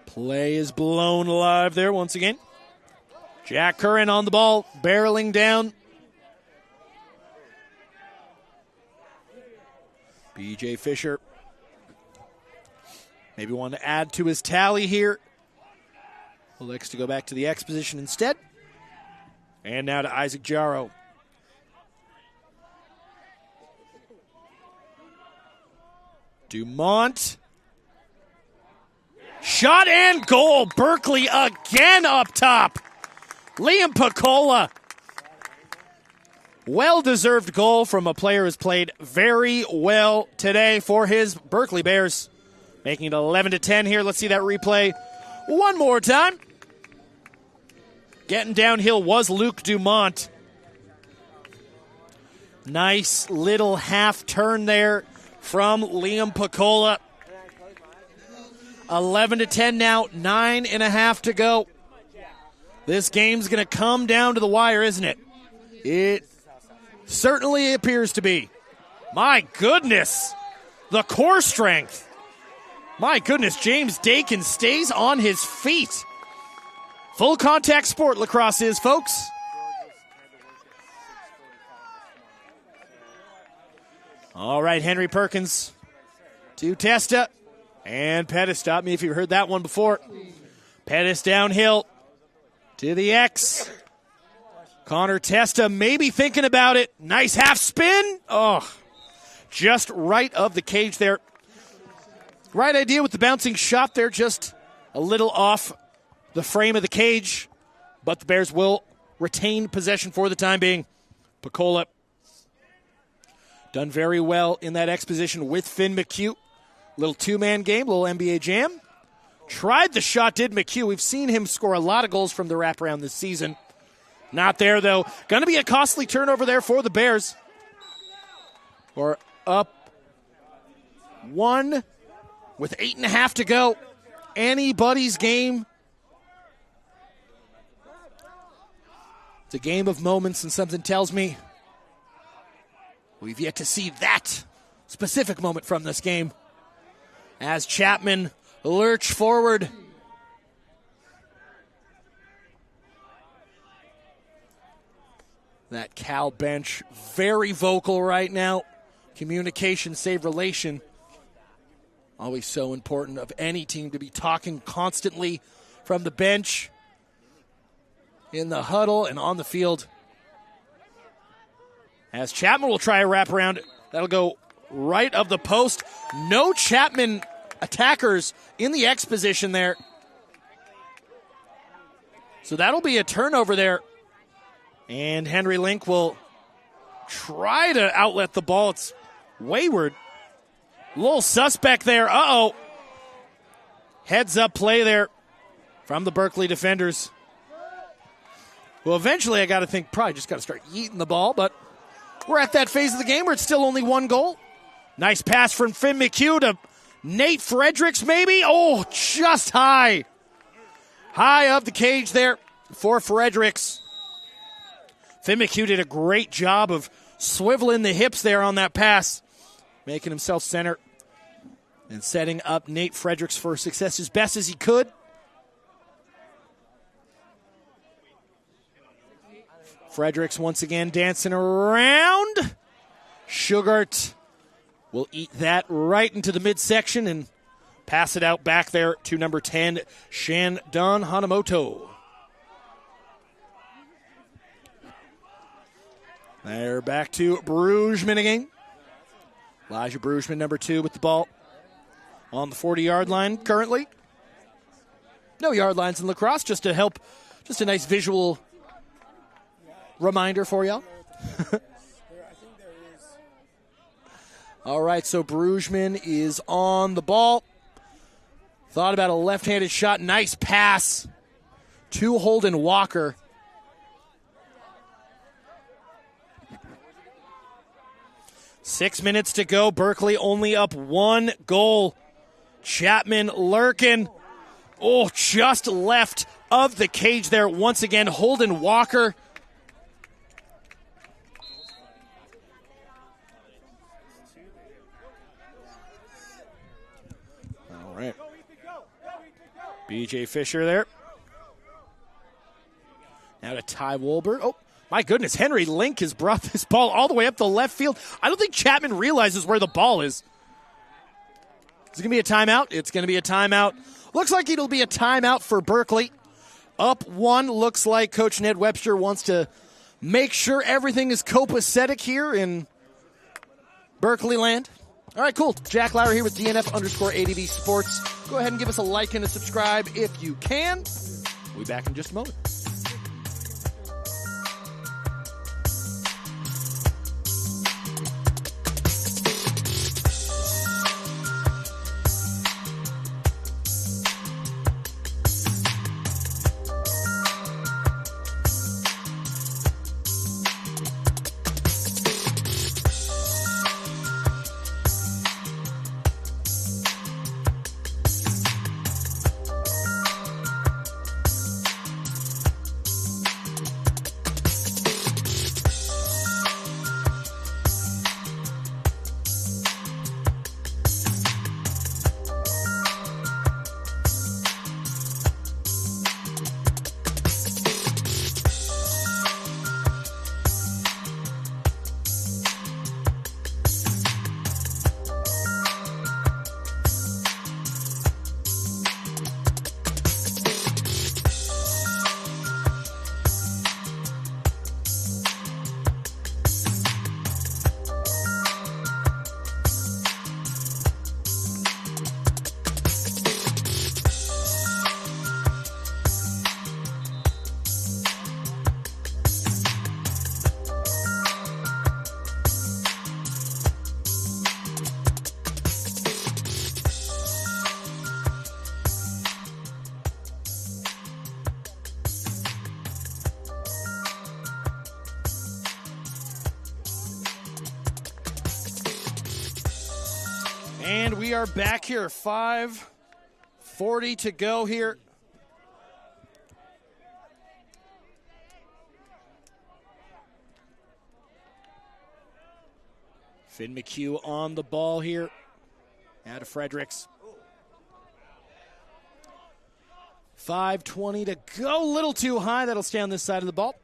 Play is blown alive there once again. Jack Curran on the ball, barreling down. BJ Fisher maybe want to add to his tally here. Elects to go back to the X position instead. And now to Isaac Jarrow. Dumont. Shot and goal. Berkeley again up top. Liam Piccola. Well-deserved goal from a player who's played very well today for his Berkeley Bears. Making it 11-10 here. Let's see that replay one more time. Getting downhill was Luke Dumont. Nice little half turn there from Liam Piccola. 11-10 now, 9.5 to go. This game's going to come down to the wire, isn't it? It certainly appears to be. My goodness, the core strength. My goodness, James Dakin stays on his feet. Full contact sport lacrosse is, folks. All right, Henry Perkins to Testa. And Pettis, stop me if you've heard that one before. Pettis downhill to the X. Connor Testa maybe thinking about it. Nice half spin. Oh, just right of the cage there. Right idea with the bouncing shot there, just a little off the frame of the cage. But the Bears will retain possession for the time being. Piccola done very well in that X position with Finn McHugh. Little two-man game, little NBA jam. Tried the shot, did McHugh. We've seen him score a lot of goals from the wraparound this season. Not there, though. Going to be a costly turnover there for the Bears. We're up 1 with 8.5 to go. Anybody's game. It's a game of moments, and something tells me we've yet to see that specific moment from this game. As Chapman lurch forward That Cal bench, very vocal right now. Communication, save relation. Always so important of any team to be talking constantly from the bench, in the huddle, and on the field. As Chapman will try a wraparound. That'll go right of the post. No Chapman attackers in the X position there. So that'll be a turnover there. And Henry Link will try to outlet the ball. It's wayward. A little suspect there. Uh-oh. Heads up play there from the Berkeley defenders. Well, eventually I got to think probably just got to start eating the ball, but we're at that phase of the game where it's still only one goal. Nice pass from Finn McHugh to Nate Fredericks maybe. Oh, just high. High of the cage there for Fredericks. Finn McHugh did a great job of swiveling the hips there on that pass, making himself center and setting up Nate Fredericks for success as best as he could. Fredericks once again dancing around. Sugart will eat that right into the midsection and pass it out back there to number 10, Shandon Hanamoto. They're back to Brugman again. Elijah Brugman, number 2, with the ball on the 40-yard line currently. No yard lines in lacrosse, just to help, just a nice visual reminder for y'all. All right, so Brugman is on the ball. Thought about a left-handed shot. Nice pass to Holden Walker. Six minutes to go. Berkeley only up 1 goal. Chapman lurking. Oh, just left of the cage there. Once again, Holden Walker. All right. BJ Fisher there. Now to Ty Wolbert. Oh, my goodness. Henry Link has brought this ball all the way up the left field. I don't think Chapman realizes where the ball is. Is it going to be a timeout? It's going to be a timeout. Looks like it'll be a timeout for Berkeley. Up 1. Looks like Coach Ned Webster wants to make sure everything is copacetic here in Berkeley land. All right, cool. Jack Lauer here with DNF_ADV Sports. Go ahead and give us a like and a subscribe if you can. We'll be back in just a moment. And we are back here. 5:40 to go here. Finn McHugh on the ball here. Out of Fredericks. 5:20 to go. A little too high. That'll stay on this side of the ball.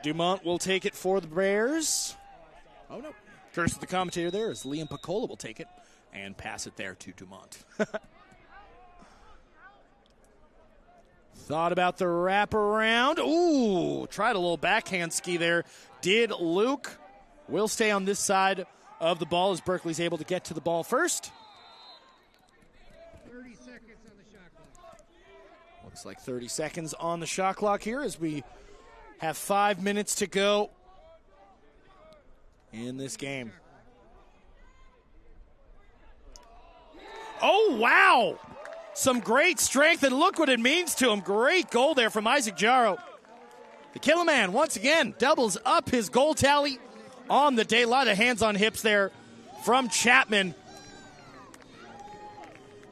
Dumont will take it for the Bears. Oh, no. Curse of the commentator there is Liam Piccola will take it and pass it there to Dumont. Thought about the wraparound. Ooh, tried a little backhand ski there. Did Luke. Will stay on this side of the ball as Berkeley's able to get to the ball first. 30 seconds on the shot clock. Looks like 30 seconds on the shot clock here as we have 5 minutes to go in this game. Oh, wow. Some great strength, and look what it means to him. Great goal there from Isaac Jarrow. The Killer Man, once again, doubles up his goal tally on the day. A lot of hands on hips there from Chapman.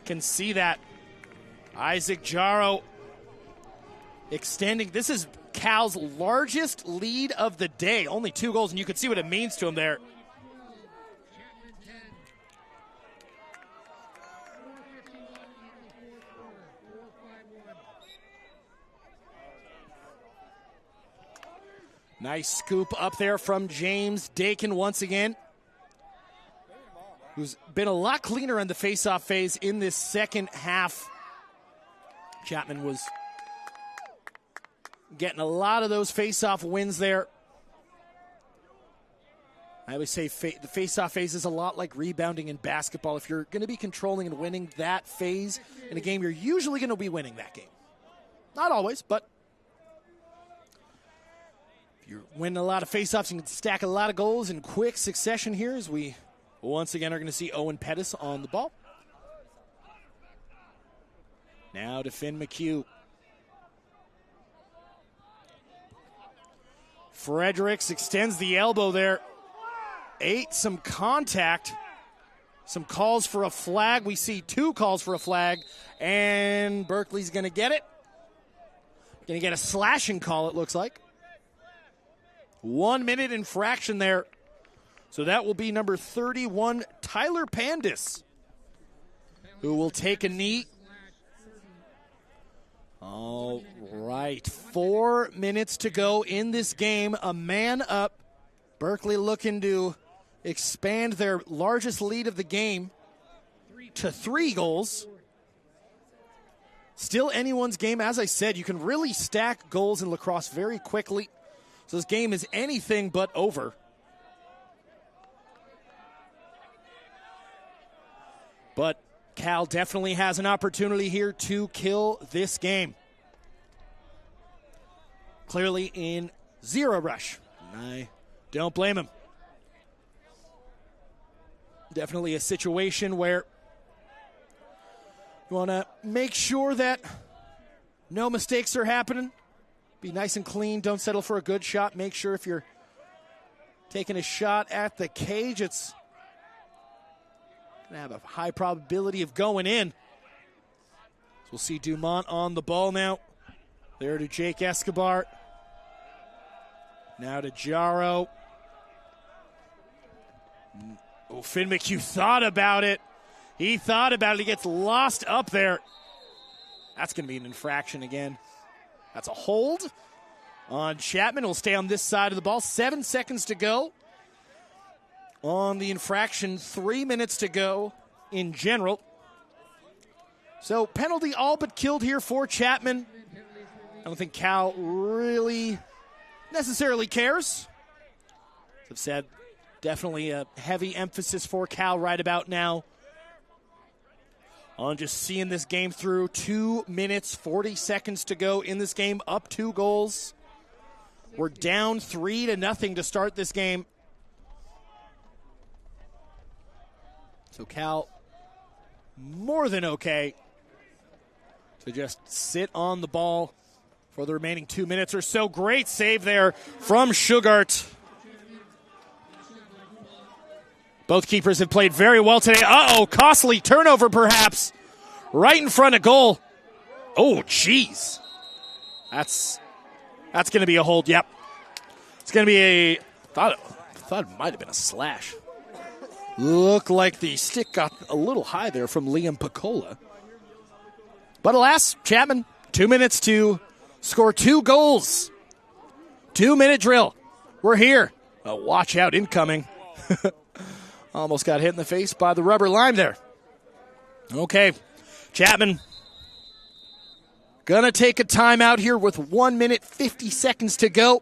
Can see that. Isaac Jarrow extending. This is Cal's largest lead of the day. Only 2 goals, and you can see what it means to him there. Chapman 10. 4:51 in the fourth quarter. 4-5-1. Nice scoop up there from James Dakin once again, who's been a lot cleaner on the faceoff phase in this second half. Chapman was getting a lot of those faceoff wins there. I always say the faceoff phase is a lot like rebounding in basketball. If you're going to be controlling and winning that phase in a game, you're usually going to be winning that game. Not always, but if you're winning a lot of faceoffs, you can stack a lot of goals in quick succession here as we once again are going to see Owen Pettis on the ball. Now to Finn McHugh. Fredericks extends the elbow there. Some contact. Some calls for a flag. We see 2 calls for a flag. And Berkeley's going to get it. Going to get a slashing call, it looks like. 1 minute infraction there. So that will be number 31, Tyler Pandis, who will take a knee. All right, 4 minutes to go in this game. A man up. Berkeley looking to expand their largest lead of the game to 3 goals. Still anyone's game. As I said, you can really stack goals in lacrosse very quickly. So this game is anything but over. But Cal definitely has an opportunity here to kill this game. Clearly in zero rush. And I don't blame him. Definitely a situation where you want to make sure that no mistakes are happening. Be nice and clean. Don't settle for a good shot. Make sure if you're taking a shot at the cage, it's have a high probability of going in. So we'll see Dumont on the ball now. There to Jake Escobar. Now to Jarrow. Oh, Finn McHugh thought about it. He thought about it. He gets lost up there. That's going to be an infraction again. That's a hold on Chapman. Will stay on this side of the ball. 7 seconds to go on the infraction, 3 minutes to go in general. So penalty all but killed here for Chapman. I don't think Cal really necessarily cares. As I've said, definitely a heavy emphasis for Cal right about now on just seeing this game through. 2 minutes, 40 seconds to go in this game, up 2 goals. We're down 3-0 to start this game. So Cal, more than okay to just sit on the ball for the remaining 2 minutes or so. Great save there from Sugart. Both keepers have played very well today. Uh-oh, costly turnover perhaps. Right in front of goal. Oh, jeez. That's going to be a hold, yep. It's going to be a, thought it might have been a slash. Looked like the stick got a little high there from Liam Piccola. But alas, Chapman, 2 minutes to score 2 goals 2-minute drill. We're here. Oh, watch out, incoming. Almost got hit in the face by the rubber lime there. Okay, Chapman gonna take a timeout here with 1 minute, 50 seconds to go.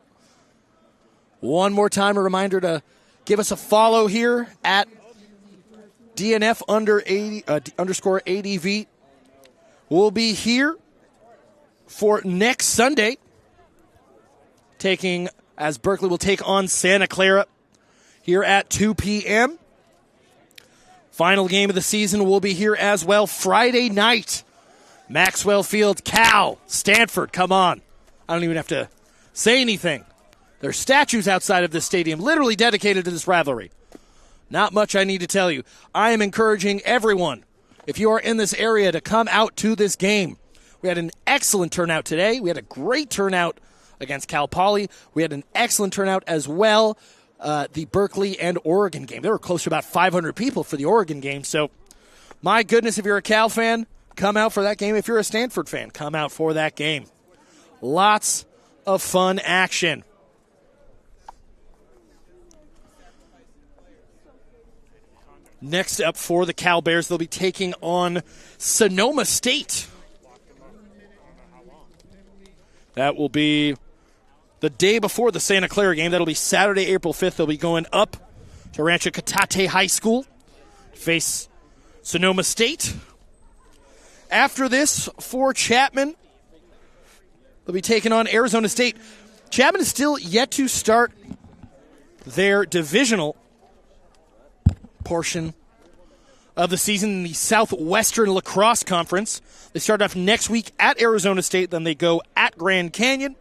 One more time, a reminder to give us a follow here at DNF underscore ADV. We'll be here for next Sunday, as Berkeley will take on Santa Clara here at 2 p.m. Final game of the season will be here as well Friday night. Maxwell Field, Cal, Stanford, come on. I don't even have to say anything. There's statues outside of this stadium literally dedicated to this rivalry. Not much I need to tell you. I am encouraging everyone, if you are in this area, to come out to this game. We had an excellent turnout today. We had a great turnout against Cal Poly. We had an excellent turnout as well, the Berkeley and Oregon game. There were close to about 500 people for the Oregon game. So, my goodness, if you're a Cal fan, come out for that game. If you're a Stanford fan, come out for that game. Lots of fun action. Next up for the Cal Bears, they'll be taking on Sonoma State. That will be the day before the Santa Clara game. That'll be Saturday, April 5th. They'll be going up to Rancho Catate High School to face Sonoma State. After this, for Chapman, they'll be taking on Arizona State. Chapman is still yet to start their divisional portion of the season in the Southwestern Lacrosse Conference. They start off next week at Arizona State, then they go at Grand Canyon,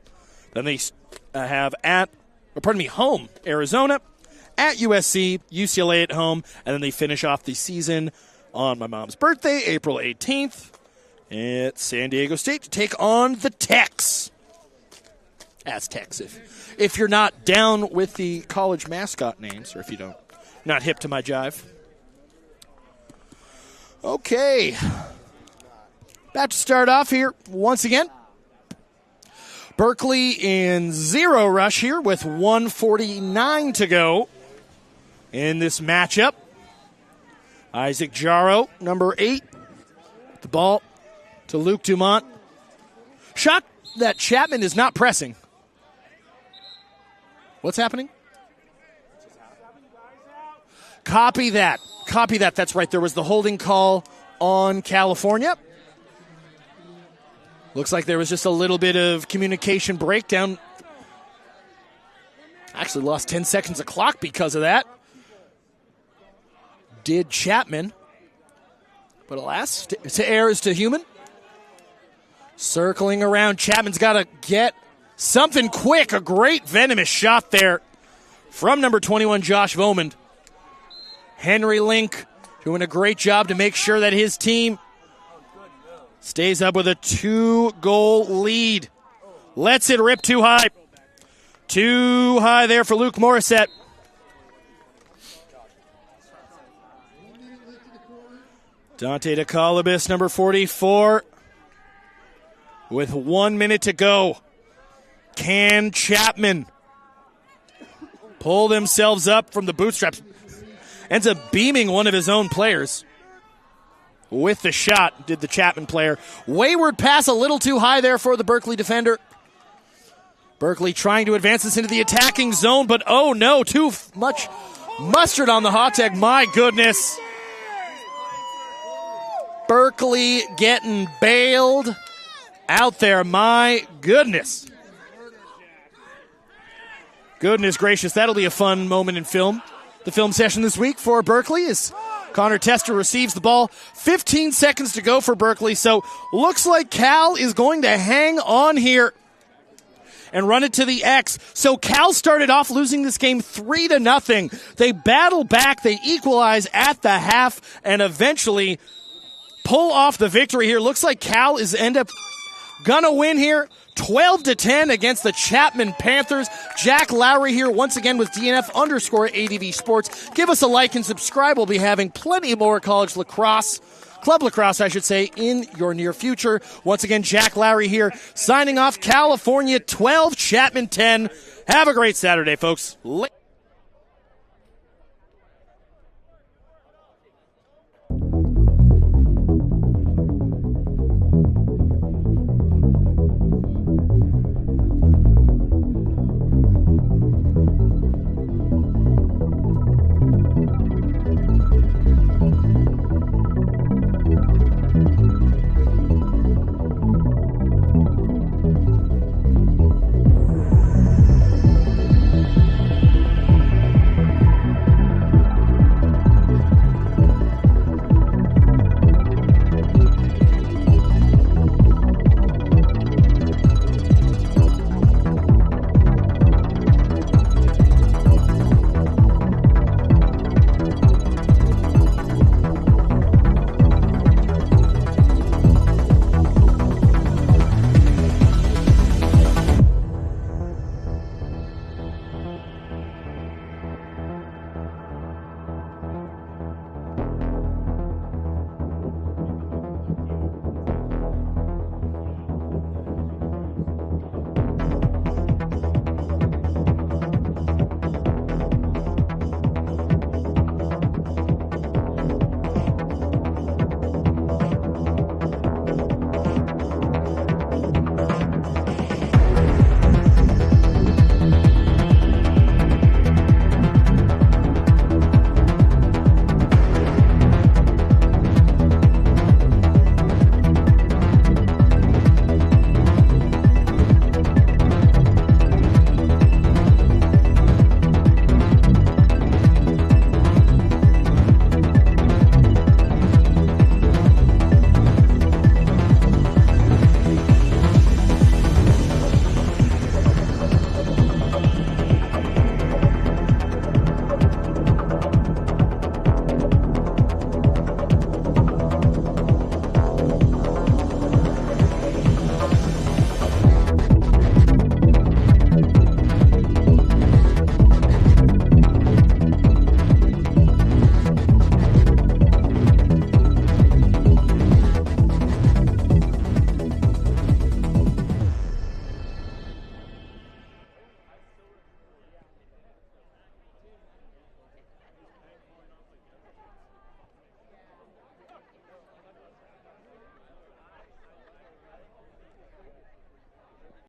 then they have home Arizona, at USC, UCLA at home, and then they finish off the season on my mom's birthday, April 18th, at San Diego State to take on the Tex. Aztecs, if you're not down with the college mascot names, or if you don't. Not hip to my jive. Okay. About to start off here once again. Berkeley in zero rush here with 1:49 to go in this matchup. Isaac Jarrow, number 8. The ball to Luke Dumont. Shocked that Chapman is not pressing. What's happening? Copy that. That's right. There was the holding call on California. Looks like there was just a little bit of communication breakdown. Actually lost 10 seconds of clock because of that. Did Chapman. But alas, to err is to human. Circling around. Chapman's got to get something quick. A great venomous shot there from number 21, Josh Vomand. Henry Link doing a great job to make sure that his team stays up with a 2-goal lead. Lets it rip too high. Too high there for Luke Morissette. Dante DeCalabis, number 44. With 1 minute to go. Can Chapman pull themselves up from the bootstraps? Ends up beaming one of his own players with the shot, did the Chapman player. Wayward pass a little too high there for the Berkeley defender. Berkeley trying to advance this into the attacking zone, but oh no, too much mustard on the hot tag. My goodness. Berkeley getting bailed out there. My goodness. Goodness gracious, that'll be a fun moment in film. The film session this week for Berkeley is Connor Tester receives the ball. 15 seconds to go for Berkeley, so looks like Cal is going to hang on here and run it to the X. So Cal started off losing this game 3-0. They battle back, they equalize at the half, and eventually pull off the victory here. Looks like Cal is end up gonna win here. 12-10 against the Chapman Panthers. Jack Lowry here once again with DNF underscore ADV Sports. Give us a like and subscribe. We'll be having plenty more college lacrosse club lacrosse, I should say, in your near future. Once again, Jack Lowry here, signing off. California 12, Chapman 10. Have a great Saturday, folks.